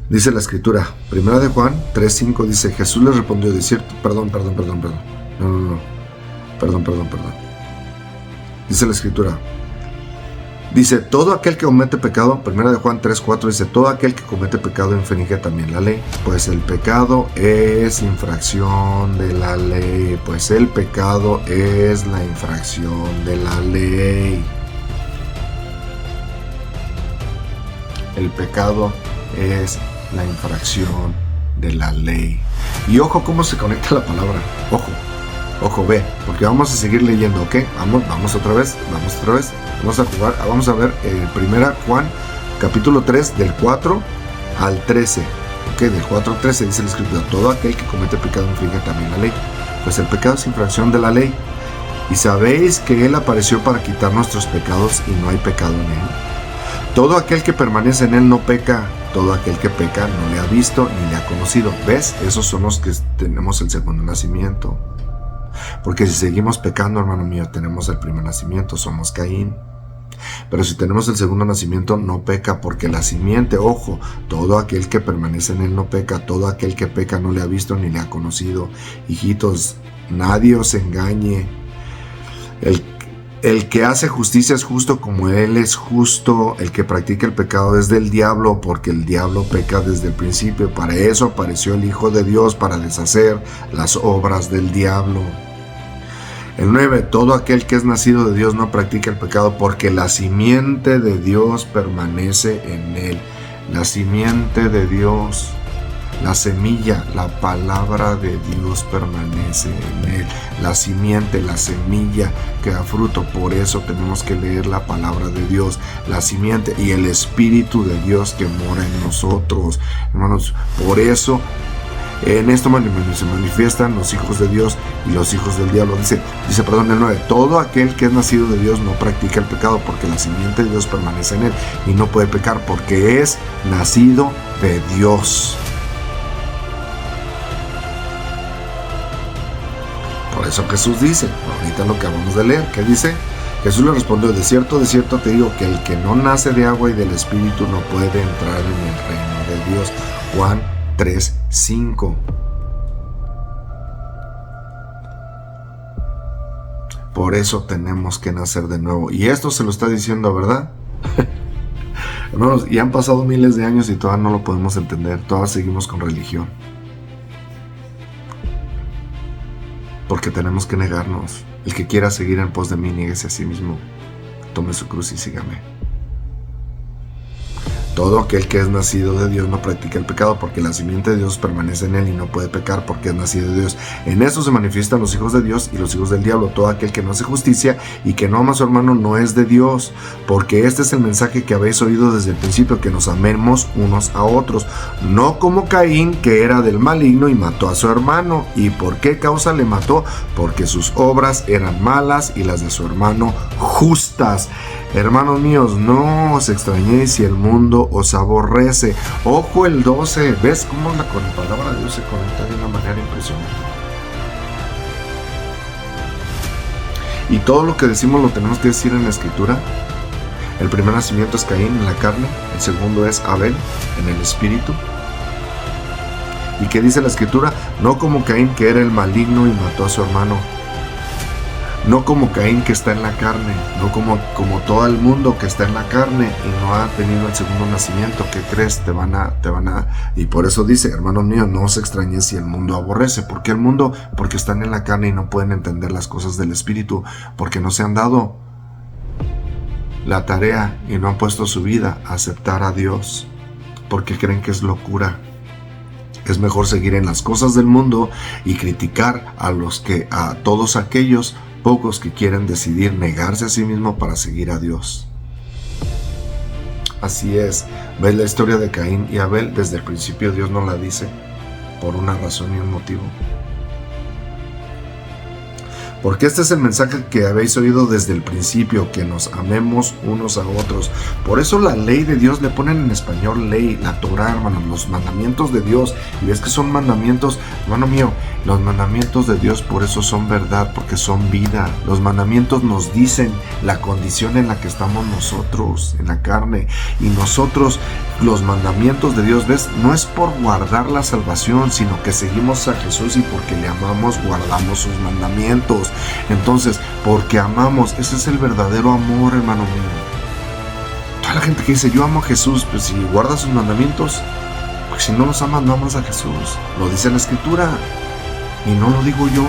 Dice la escritura, 1 de Juan 3:5 dice, Jesús les respondió, de cierto, perdón. Dice la escritura, dice, todo aquel que comete pecado, 1 de Juan 3:4 dice, todo aquel que comete pecado infringe también la ley, pues el pecado es infracción de la ley, pues el pecado es la infracción de la ley. El pecado es la infracción de la ley. Y ojo cómo se conecta la palabra. Ojo, ve, porque vamos a seguir leyendo, ¿ok? Vamos otra vez. Vamos a ver 1 Juan capítulo 3 del 4 al 13. Ok, del 4 al 13 dice la escritura, todo aquel que comete pecado infringe también la ley, pues el pecado es infracción de la ley. Y sabéis que él apareció para quitar nuestros pecados y no hay pecado en él. Todo aquel que permanece en él no peca. Todo aquel que peca no le ha visto ni le ha conocido. ¿Ves? Esos son los que tenemos el segundo nacimiento. Porque si seguimos pecando, hermano mío, tenemos el primer nacimiento, somos Caín. Pero si tenemos el segundo nacimiento, no peca, porque la simiente, ojo, todo aquel que permanece en él no peca. Todo aquel que peca no le ha visto ni le ha conocido. Hijitos, nadie os engañe. El que hace justicia es justo como él es justo. El que practica el pecado es del diablo, porque el diablo peca desde el principio. Para eso apareció el Hijo de Dios, para deshacer las obras del diablo. El 9. Todo aquel que es nacido de Dios no practica el pecado, porque la simiente de Dios permanece en él. La simiente de Dios, la semilla, la palabra de Dios permanece en él. La simiente, la semilla que da fruto. Por eso tenemos que leer la palabra de Dios. La simiente y el Espíritu de Dios que mora en nosotros. Hermanos, por eso en esto se manifiestan los hijos de Dios y los hijos del diablo. Dice el 9. Todo aquel que es nacido de Dios no practica el pecado, porque la simiente de Dios permanece en él y no puede pecar, porque es nacido de Dios. Por eso Jesús dice, ahorita lo que acabamos de leer, ¿qué dice? Jesús le respondió, de cierto te digo que el que no nace de agua y del Espíritu no puede entrar en el reino de Dios. Juan 3:5. Por eso tenemos que nacer de nuevo. Y esto se lo está diciendo, ¿verdad? Hermanos, ya han pasado miles de años y todavía no lo podemos entender. Todavía seguimos con religión. Porque tenemos que negarnos. El que quiera seguir en pos de mí, niéguese a sí mismo. Tome su cruz y sígame. Todo aquel que es nacido de Dios no practica el pecado, porque la simiente de Dios permanece en él y no puede pecar porque es nacido de Dios. En eso se manifiestan los hijos de Dios y los hijos del diablo. Todo aquel que no hace justicia y que no ama a su hermano no es de Dios, porque este es el mensaje que habéis oído desde el principio, que nos amemos unos a otros, no como Caín, que era del maligno y mató a su hermano. ¿Y por qué causa le mató? Porque sus obras eran malas y las de su hermano justas. Hermanos míos, no os extrañéis si el mundo os aborrece. Ojo el 12, ¿ves cómo la palabra de Dios se conecta de una manera impresionante? Y todo lo que decimos lo tenemos que decir en la Escritura. El primer nacimiento es Caín en la carne, el segundo es Abel en el espíritu. ¿Y qué dice la Escritura? No como Caín, que era el maligno y mató a su hermano. No como Caín, que está en la carne, no como todo el mundo que está en la carne y no ha tenido el segundo nacimiento. ¿Qué crees? Te van a... Y por eso dice, hermanos míos, no os extrañéis si el mundo aborrece. ¿Por qué el mundo? Porque están en la carne y no pueden entender las cosas del espíritu, porque no se han dado la tarea y no han puesto su vida a aceptar a Dios, porque creen que es locura. Es mejor seguir en las cosas del mundo y criticar a todos aquellos pocos que quieren decidir negarse a sí mismo para seguir a Dios. Así es. ¿Ves la historia de Caín y Abel? Desde el principio Dios nos la dice por una razón y un motivo. Porque este es el mensaje que habéis oído desde el principio, que nos amemos unos a otros. Por eso la ley de Dios, le ponen en español ley, la Torah, hermano, los mandamientos de Dios. Y ves que son mandamientos, hermano mío, los mandamientos de Dios por eso son verdad, porque son vida. Los mandamientos nos dicen la condición en la que estamos nosotros, en la carne. Y nosotros, los mandamientos de Dios, ves, no es por guardar la salvación, sino que seguimos a Jesús y porque le amamos, guardamos sus mandamientos. Entonces, porque amamos, ese es el verdadero amor, hermano mío. Toda la gente que dice, yo amo a Jesús, pues si guarda sus mandamientos, porque si no los amas, no amas a Jesús. Lo dice la Escritura, y no lo digo yo.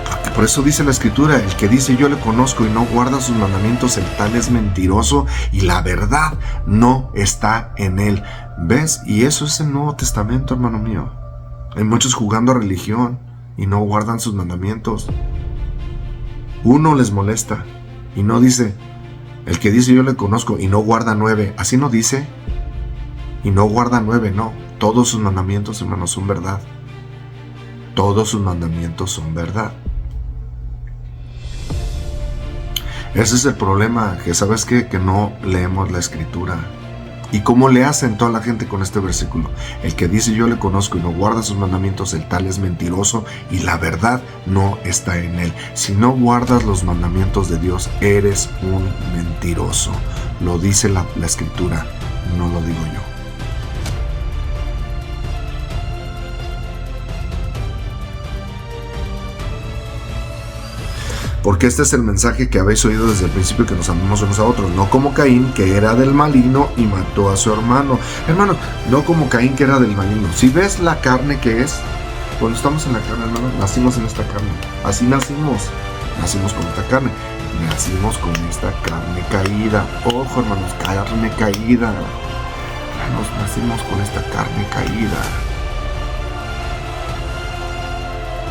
Porque por eso dice la Escritura, el que dice yo le conozco y no guarda sus mandamientos, el tal es mentiroso y la verdad no está en él. ¿Ves? Y eso es el Nuevo Testamento, hermano mío. Hay muchos jugando a religión y no guardan sus mandamientos. Uno les molesta y no dice, el que dice yo le conozco y no guarda 9, así no dice, y no guarda 9, no. Todos sus mandamientos, hermanos, son verdad. Todos sus mandamientos son verdad. Ese es el problema, que sabes qué, que no leemos la Escritura. ¿Y cómo le hacen toda la gente con este versículo? El que dice yo le conozco y no guarda sus mandamientos, el tal es mentiroso y la verdad no está en él. Si no guardas los mandamientos de Dios, eres un mentiroso. Lo dice la Escritura, no lo digo yo. Porque este es el mensaje que habéis oído desde el principio, que nos amemos unos a otros, no como Caín, que era del maligno y mató a su hermano. Hermano, no como Caín, que era del maligno. Si ves la carne que es, cuando estamos en la carne, hermano, nacimos en esta carne. Así nacimos con esta carne. Nacimos con esta carne caída. Ojo, hermanos, carne caída. Hermanos, nacimos con esta carne caída.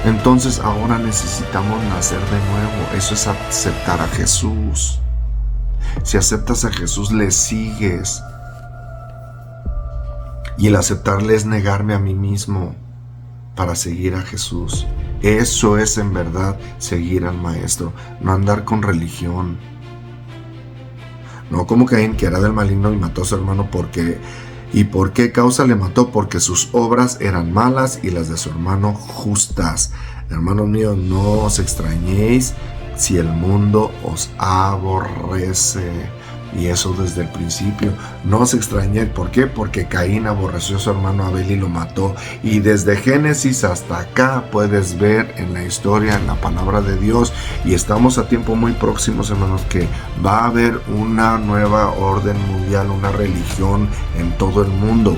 Entonces ahora necesitamos nacer de nuevo. Eso es aceptar a Jesús. Si aceptas a Jesús, le sigues. Y el aceptarle es negarme a mí mismo para seguir a Jesús. Eso es en verdad seguir al Maestro, no andar con religión. No como Caín, que era del maligno y mató a su hermano porque... ¿Y por qué causa le mató? Porque sus obras eran malas y las de su hermano justas. Hermanos míos, no os extrañéis si el mundo os aborrece. Y eso desde el principio. No os extrañéis. ¿Por qué? Porque Caín aborreció a su hermano Abel y lo mató. Y desde Génesis hasta acá puedes ver en la historia, en la palabra de Dios. Y estamos a tiempo muy próximos, hermanos, que va a haber una nueva orden mundial, una religión en todo el mundo.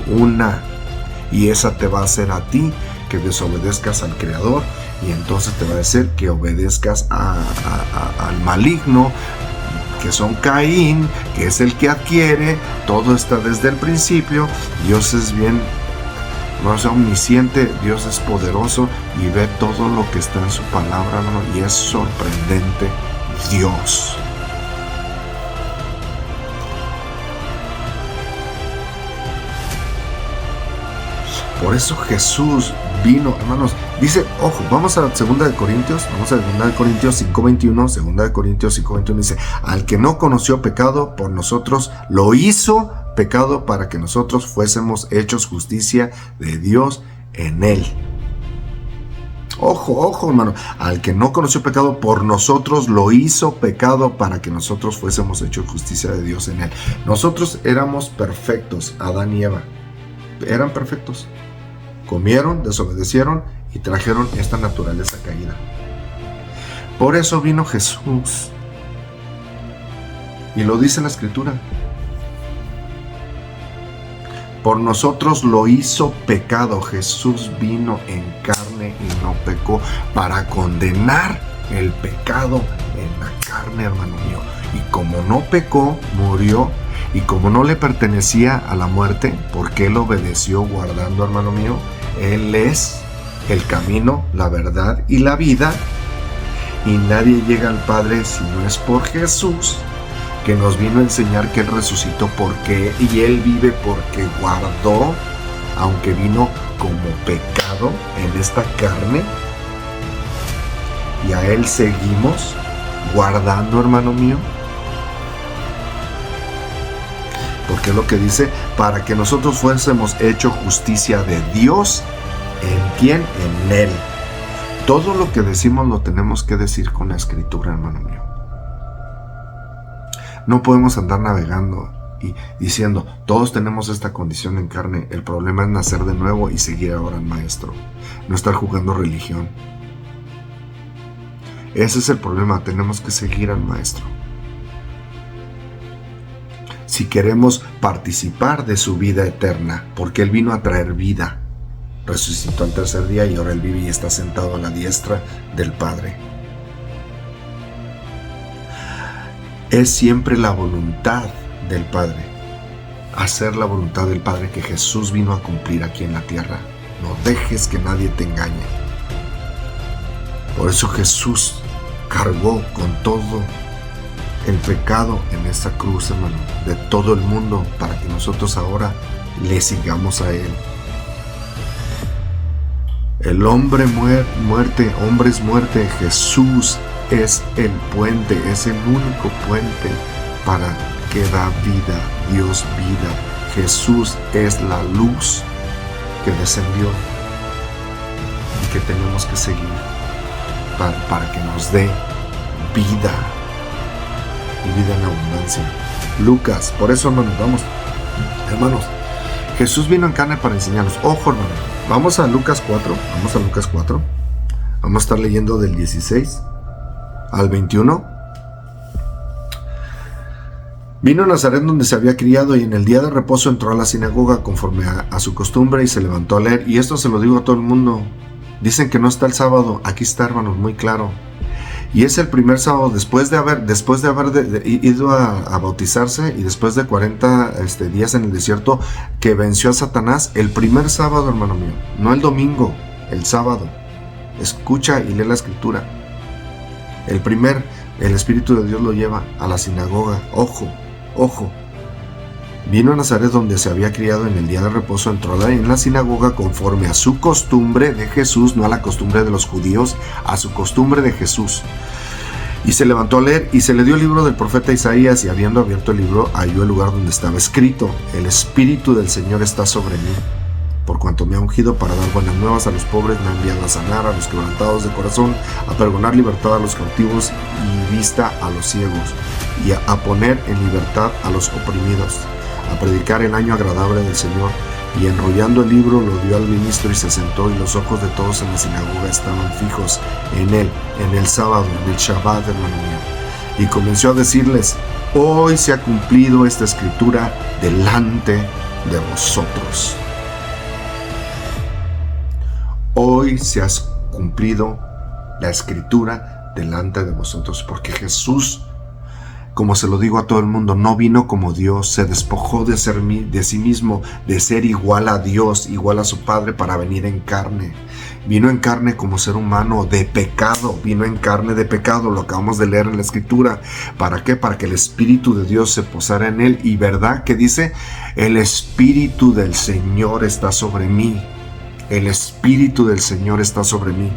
Y esa te va a hacer a ti que desobedezcas al Creador. Y entonces te va a hacer que obedezcas al maligno, que son Caín, que es el que adquiere, todo está desde el principio. Dios es bien, no es omnisciente, Dios es poderoso y ve todo lo que está en su palabra, hermano, y es sorprendente Dios. Por eso Jesús vino, hermanos. Dice, ojo, vamos a 2 Corintios, vamos a 2 Corintios 5:21, 2 Corintios 5:21 dice, al que no conoció pecado por nosotros, lo hizo pecado para que nosotros fuésemos hechos justicia de Dios en él. Ojo, ojo, hermano, al que no conoció pecado por nosotros, lo hizo pecado para que nosotros fuésemos hechos justicia de Dios en él. Nosotros éramos perfectos, Adán y Eva, eran perfectos. Comieron, desobedecieron y trajeron esta naturaleza caída. Por eso vino Jesús. Y lo dice la Escritura. Por nosotros lo hizo pecado. Jesús vino en carne y no pecó para condenar el pecado en la carne, hermano mío. Y como no pecó, murió. Y como no le pertenecía a la muerte, porque él obedeció guardando, hermano mío, él es el camino, la verdad y la vida. Y nadie llega al Padre si no es por Jesús, que nos vino a enseñar que él resucitó porque, y él vive porque guardó, aunque vino como pecado en esta carne. Y a él seguimos guardando, hermano mío. Porque es lo que dice, para que nosotros fuésemos hecho justicia de Dios. ¿En quién? En él. Todo lo que decimos lo tenemos que decir con la Escritura, hermano mío. No podemos andar navegando y diciendo, todos tenemos esta condición en carne. El problema es nacer de nuevo y seguir ahora al Maestro. No estar jugando religión. Ese es el problema, tenemos que seguir al Maestro. Si queremos participar de su vida eterna, porque él vino a traer vida, resucitó al tercer día y ahora él vive y está sentado a la diestra del Padre. Es siempre la voluntad del Padre, hacer la voluntad del Padre que Jesús vino a cumplir aquí en la tierra. No dejes que nadie te engañe. Por eso Jesús cargó con todo el pecado en esa cruz, hermano, de todo el mundo, para que nosotros ahora le sigamos a él. El hombre hombre es muerte. Jesús es el puente, es el único puente para que da vida, Dios vida. Jesús es la luz que descendió y que tenemos que seguir para que nos dé vida. Y vida en abundancia. Lucas, por eso, hermanos, hermanos, Jesús vino en carne para enseñarnos. Ojo, hermano, vamos a Lucas 4, vamos a estar leyendo del 16 al 21. Vino a Nazaret donde se había criado y en el día de reposo entró a la sinagoga conforme a su costumbre y se levantó a leer. Y esto se lo digo a todo el mundo. Dicen que no está el sábado, aquí está, hermanos, muy claro. Y es el primer sábado después de haber ido a bautizarse y después de 40 días en el desierto que venció a Satanás. El primer sábado, hermano mío, no el domingo, el sábado. Escucha y lee la Escritura. El Espíritu de Dios lo lleva a la sinagoga. Ojo, ojo. Vino a Nazaret donde se había criado en el día de reposo, entró en la sinagoga conforme a su costumbre de Jesús, no a la costumbre de los judíos, a su costumbre de Jesús. Y se levantó a leer y se le dio el libro del profeta Isaías y habiendo abierto el libro halló el lugar donde estaba escrito: el Espíritu del Señor está sobre mí, por cuanto me ha ungido para dar buenas nuevas a los pobres, me ha enviado a sanar a los quebrantados de corazón, a pregonar libertad a los cautivos y vista a los ciegos, y a poner en libertad a los oprimidos, a predicar el año agradable del Señor. Y enrollando el libro lo dio al ministro y se sentó, y los ojos de todos en la sinagoga estaban fijos en él, en el sábado, en el Shabbat, hermano mío. Y comenzó a decirles: hoy se ha cumplido esta escritura delante de vosotros. Hoy se ha cumplido la escritura delante de vosotros, porque Jesús como se lo digo a todo el mundo, no vino como Dios, se despojó de sí mismo, de ser igual a Dios, igual a su Padre, para venir en carne. Vino en carne como ser humano de pecado, vino en carne de pecado, lo acabamos de leer en la Escritura. ¿Para qué? Para que el Espíritu de Dios se posara en él. Y verdad que dice, el Espíritu del Señor está sobre mí. El Espíritu del Señor está sobre mí.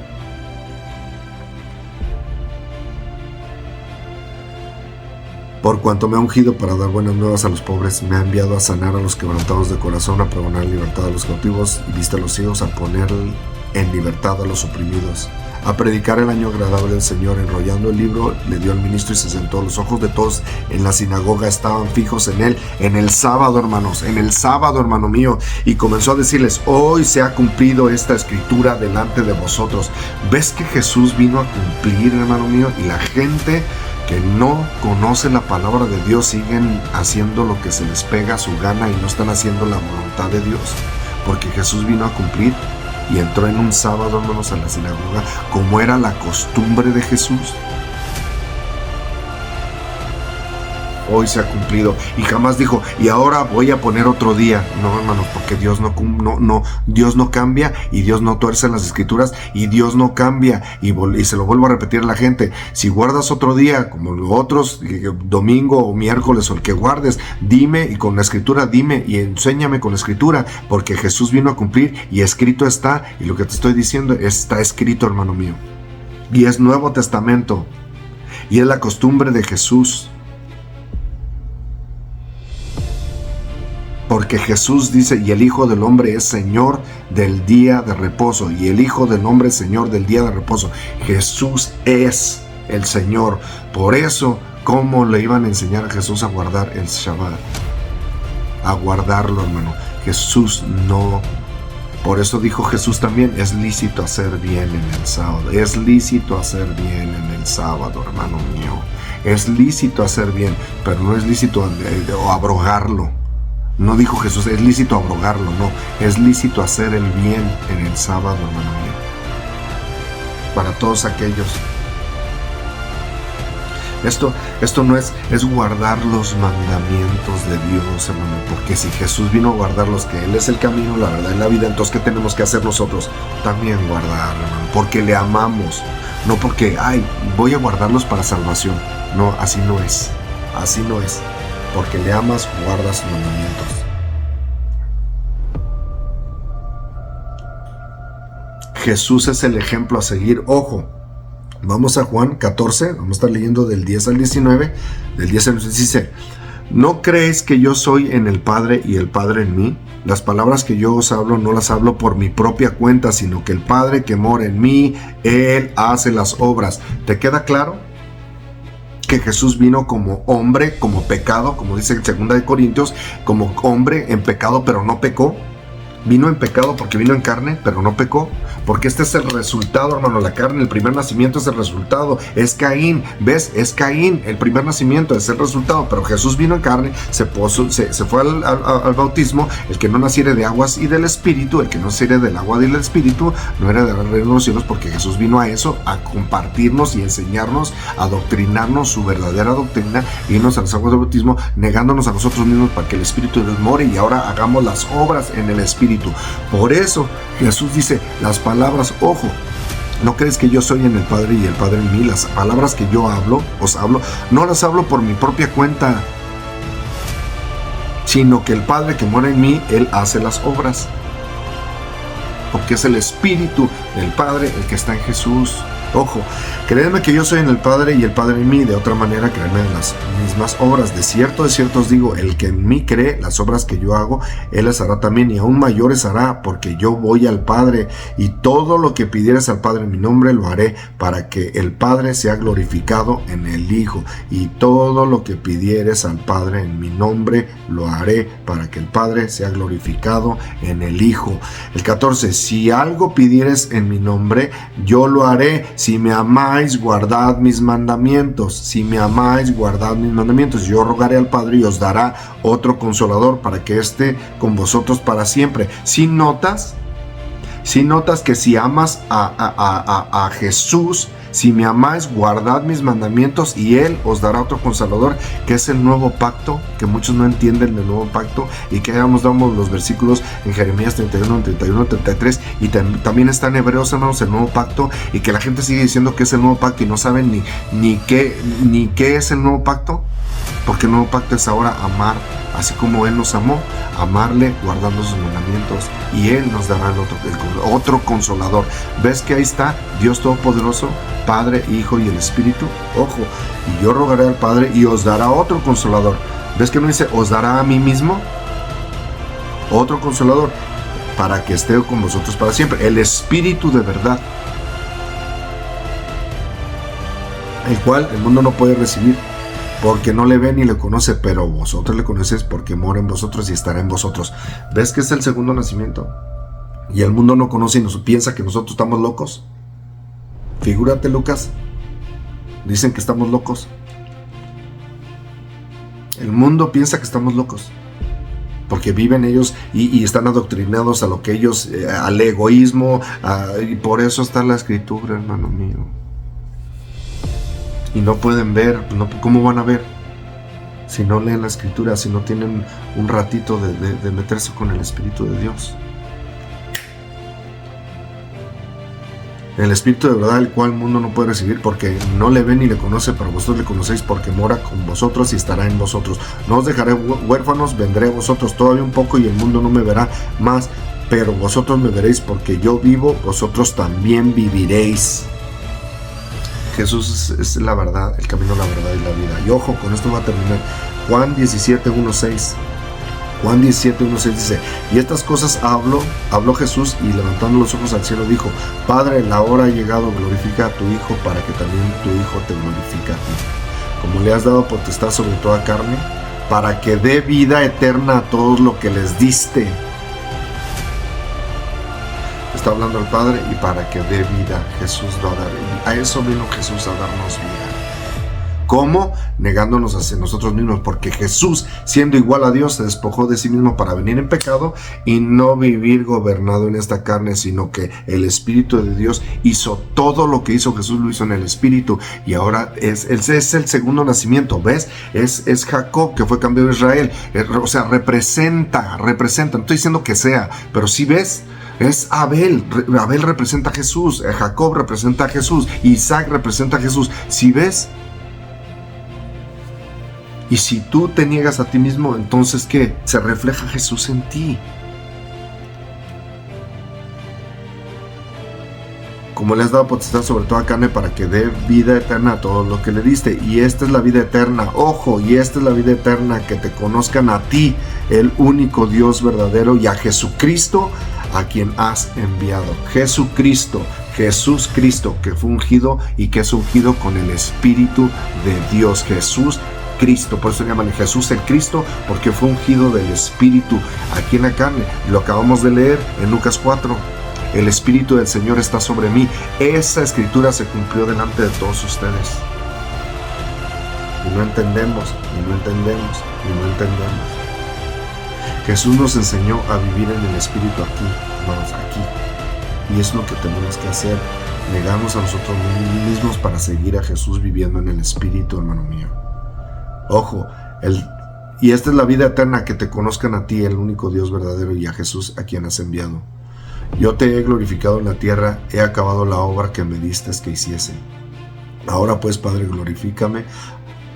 Por cuanto me ha ungido para dar buenas nuevas a los pobres, me ha enviado a sanar a los quebrantados de corazón, a pregonar libertad a los cautivos y vista a los ciegos, a poner en libertad a los oprimidos, a predicar el año agradable del Señor. Enrollando el libro, le dio al ministro y se sentó. Los ojos de todos en la sinagoga estaban fijos en él, en el sábado, hermanos, en el sábado, hermano mío, y comenzó a decirles, hoy se ha cumplido esta escritura delante de vosotros. ¿Ves que Jesús vino a cumplir, hermano mío? Y la gente que no conoce la palabra de Dios siguen haciendo lo que se les pega a su gana y no están haciendo la voluntad de Dios, porque Jesús vino a cumplir y entró en un sábado, hermanos, a la sinagoga, como era la costumbre de Jesús. Hoy se ha cumplido, y jamás dijo, y ahora voy a poner otro día. No, hermanos, porque Dios Dios no cambia, y Dios no tuerce las escrituras, y Dios no cambia, y se lo vuelvo a repetir a la gente, si guardas otro día, como los otros, domingo o miércoles, o el que guardes, dime, y con la escritura dime, y enséñame con la escritura, porque Jesús vino a cumplir, y escrito está, y lo que te estoy diciendo está escrito, hermano mío, y es Nuevo Testamento, y es la costumbre de Jesús. Porque Jesús dice, y el Hijo del Hombre es Señor del día de reposo, y el Hijo del Hombre es Señor del día de reposo. Jesús es el Señor. Por eso, ¿cómo le iban a enseñar a Jesús a guardar el Shabbat? A guardarlo, hermano. Jesús no. Por eso dijo Jesús también, es lícito hacer bien en el sábado. Es lícito hacer bien en el sábado, hermano mío. Es lícito hacer bien, pero no es lícito abrogarlo. No dijo Jesús, es lícito abrogarlo, no. Es lícito hacer el bien en el sábado, hermano mío. Para todos aquellos. Esto no es guardar los mandamientos de Dios, hermano. Porque si Jesús vino a guardarlos, que Él es el camino, la verdad y la vida, entonces ¿qué tenemos que hacer nosotros? También guardarlo, hermano. Porque le amamos. No porque, voy a guardarlos para salvación. No, así no es. Así no es. Porque le amas, guardas sus mandamientos. Jesús es el ejemplo a seguir. Ojo, vamos a Juan 14, vamos a estar leyendo del 10 al 19. Del 10 al 19 dice, ¿no creéis que yo soy en el Padre y el Padre en mí? Las palabras que yo os hablo no las hablo por mi propia cuenta, sino que el Padre que mora en mí, Él hace las obras. ¿Te queda claro? Que Jesús vino como hombre, como pecado, como dice en 2 Corintios, como hombre en pecado, pero no pecó. Vino en pecado porque vino en carne, pero no pecó. Porque este es el resultado, hermano. La carne, el primer nacimiento es el resultado. Es Caín, ¿ves? Es Caín, el primer nacimiento es el resultado. Pero Jesús vino en carne, se fue al bautismo. El que no naciere de aguas y del Espíritu, el que no naciere del agua y del Espíritu, no era del reino de los cielos, porque Jesús vino a eso, a compartirnos y enseñarnos, a adoctrinarnos su verdadera doctrina, irnos a las aguas del bautismo, negándonos a nosotros mismos para que el Espíritu de Dios more y ahora hagamos las obras en el Espíritu. Por eso Jesús dice las palabras, ojo, ¿no crees que yo soy en el Padre y el Padre en mí? Las palabras que yo os hablo, no las hablo por mi propia cuenta, sino que el Padre que mora en mí, Él hace las obras. Porque es el Espíritu del Padre el que está en Jesús. Ojo, créanme que yo soy en el Padre y el Padre en mí, de otra manera créanme en las mismas obras. De cierto os digo, el que en mí cree, las obras que yo hago, Él las hará también, y aún mayores hará, porque yo voy al Padre, y todo lo que pidieres al Padre en mi nombre lo haré, para que el Padre sea glorificado en el Hijo. Y todo lo que pidieres al Padre en mi nombre lo haré, para que el Padre sea glorificado en el Hijo. El 14, si algo pidieres en mi nombre, yo lo haré. Si me amáis, guardad mis mandamientos. Si me amáis, guardad mis mandamientos. Yo rogaré al Padre y os dará otro consolador para que esté con vosotros para siempre. Si notas que si amas a Jesús, Si me amáis, guardad mis mandamientos y Él os dará otro consolador, que es el nuevo pacto, que muchos no entienden el nuevo pacto, y que ya nos damos los versículos en Jeremías 31, 31, 33, y también está en Hebreos, hermanos, el nuevo pacto, y que la gente sigue diciendo que es el nuevo pacto y no saben ni qué es el nuevo pacto, porque el nuevo pacto es ahora amar, así como Él nos amó, amarle guardando sus mandamientos, y Él nos dará el otro consolador. ¿Ves que ahí está Dios Todopoderoso, Padre, Hijo y el Espíritu? Ojo, y yo rogaré al Padre y os dará otro consolador. ¿Ves que no dice os dará a mí mismo? Otro consolador, para que esté con vosotros para siempre, el Espíritu de verdad, el cual el mundo no puede recibir, porque no le ve ni le conoce, pero vosotros le conocéis porque mora en vosotros y estará en vosotros. ¿Ves que es el segundo nacimiento? Y el mundo no conoce y nos piensa que nosotros estamos locos. Figúrate, Lucas. Dicen que estamos locos. El mundo piensa que estamos locos, porque viven ellos y están adoctrinados a lo que ellos, al egoísmo, y por eso está la Escritura, hermano mío. Y no pueden ver, ¿cómo van a ver? Si no leen la Escritura, si no tienen un ratito de meterse con el Espíritu de Dios. El Espíritu de verdad, el cual el mundo no puede recibir, porque no le ve ni le conoce, pero vosotros le conocéis porque mora con vosotros y estará en vosotros. No os dejaré huérfanos, vendré a vosotros todavía un poco y el mundo no me verá más, pero vosotros me veréis, porque yo vivo, vosotros también viviréis. Jesús es la verdad, el camino, la verdad y la vida. Y ojo, con esto va a terminar. Juan 17, 1, 6. Juan 17, 1, 6 dice: y estas cosas habló Jesús, y levantando los ojos al cielo dijo: Padre, la hora ha llegado, glorifica a tu Hijo, para que también tu Hijo te glorifique a ti. Como le has dado potestad sobre toda carne, para que dé vida eterna a todos lo que les diste. Está hablando el Padre, y para que dé vida, Jesús va a dar. A eso vino Jesús, a darnos vida. ¿Cómo? Negándonos hacia nosotros mismos, porque Jesús, siendo igual a Dios, se despojó de sí mismo para venir en pecado y no vivir gobernado en esta carne, sino que el Espíritu de Dios hizo todo lo que hizo Jesús, lo hizo en el Espíritu. Y ahora es el segundo nacimiento, ¿ves? Es Jacob, que fue cambiado de Israel. O sea, representa, no estoy diciendo que sea, pero sí ves. Es Abel representa a Jesús, Jacob representa a Jesús, Isaac representa a Jesús. ¿Sí ves? Y si tú te niegas a ti mismo, entonces ¿qué? Se refleja Jesús en ti. Como le has dado potestad sobre toda carne, para que dé vida eterna a todo lo que le diste. Y esta es la vida eterna, ojo, y esta es la vida eterna, que te conozcan a ti, el único Dios verdadero, y a Jesucristo, a quien has enviado. Jesucristo, Jesús Cristo, que fue ungido y que es ungido con el Espíritu de Dios. Jesús Cristo, por eso se llama Jesús el Cristo, porque fue ungido del Espíritu aquí en la carne. Lo acabamos de leer en Lucas 4. El Espíritu del Señor está sobre mí. Esa escritura se cumplió delante de todos ustedes. Y no entendemos. Jesús nos enseñó a vivir en el Espíritu aquí, hermanos, aquí. Y es lo que tenemos que hacer, negarnos a nosotros mismos para seguir a Jesús viviendo en el Espíritu, hermano mío. Ojo, y esta es la vida eterna, que te conozcan a ti, el único Dios verdadero, y a Jesús, a quien has enviado. Yo te he glorificado en la tierra, he acabado la obra que me diste que hiciese. Ahora pues, Padre, glorifícame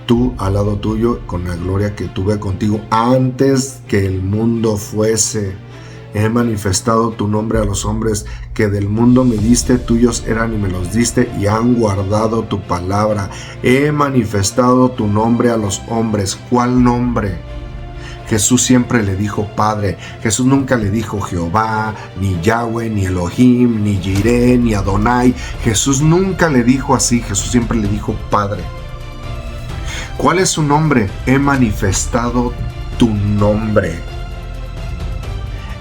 tú al lado tuyo con la gloria que tuve contigo antes que el mundo fuese. He manifestado tu nombre a los hombres que del mundo me diste, tuyos eran y me los diste, y han guardado tu palabra. He manifestado tu nombre a los hombres. ¿Cuál nombre? Jesús siempre le dijo Padre. Jesús nunca le dijo Jehová, ni Yahweh, ni Elohim, ni Jireh, ni Adonai. Jesús nunca le dijo así. Jesús siempre le dijo Padre. ¿Cuál es su nombre? He manifestado tu nombre.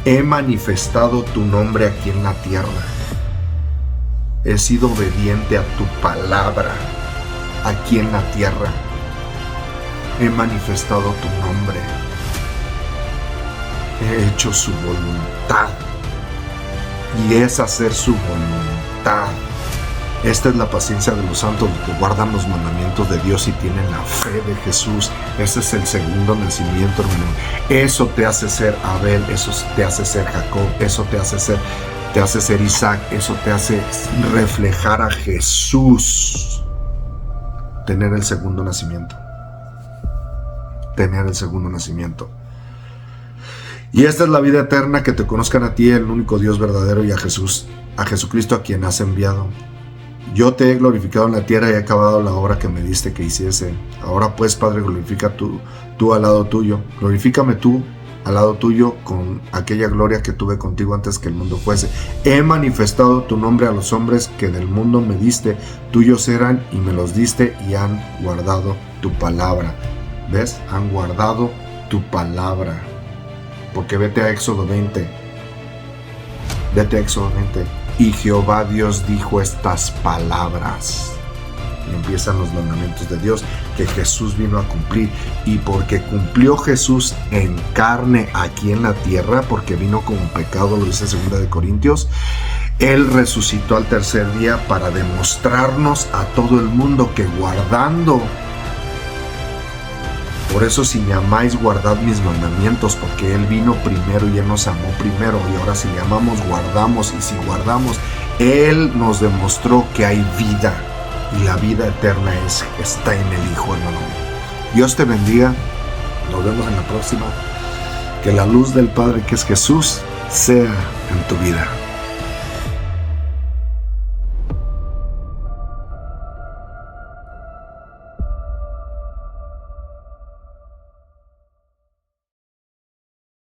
He manifestado tu nombre aquí en la tierra. He sido obediente a tu palabra aquí en la tierra. He manifestado tu nombre. He hecho su voluntad. Y es hacer su voluntad. Esta es la paciencia de los santos, que guardan los mandamientos de Dios y tienen la fe de Jesús. Ese es el segundo nacimiento, hermano. Eso te hace ser Abel, eso te hace ser Jacob, eso te hace ser Isaac, eso te hace reflejar a Jesús. Tener el segundo nacimiento. Tener el segundo nacimiento. Y esta es la vida eterna, que te conozcan a ti, el único Dios verdadero, y a Jesucristo, a quien has enviado. Yo te he glorificado en la tierra y he acabado la obra que me diste que hiciese. Ahora pues, Padre, glorifica tú al lado tuyo. Glorifícame tú al lado tuyo con aquella gloria que tuve contigo antes que el mundo fuese. He manifestado tu nombre a los hombres que del mundo me diste. Tuyos eran y me los diste y han guardado tu palabra. ¿Ves? Han guardado tu palabra. Porque vete a Éxodo 20. Vete a Éxodo 20. Y Jehová Dios dijo estas palabras. Y empiezan los mandamientos de Dios que Jesús vino a cumplir. Y porque cumplió Jesús en carne aquí en la tierra, porque vino como pecado, lo dice 2 Corintios, Él resucitó al tercer día para demostrarnos a todo el mundo que guardando. Por eso, si me amáis, guardad mis mandamientos, porque Él vino primero y Él nos amó primero. Y ahora, si le amamos, guardamos. Y si guardamos, Él nos demostró que hay vida. Y la vida eterna está en el Hijo, hermano. Dios te bendiga. Nos vemos en la próxima. Que la luz del Padre, que es Jesús, sea en tu vida.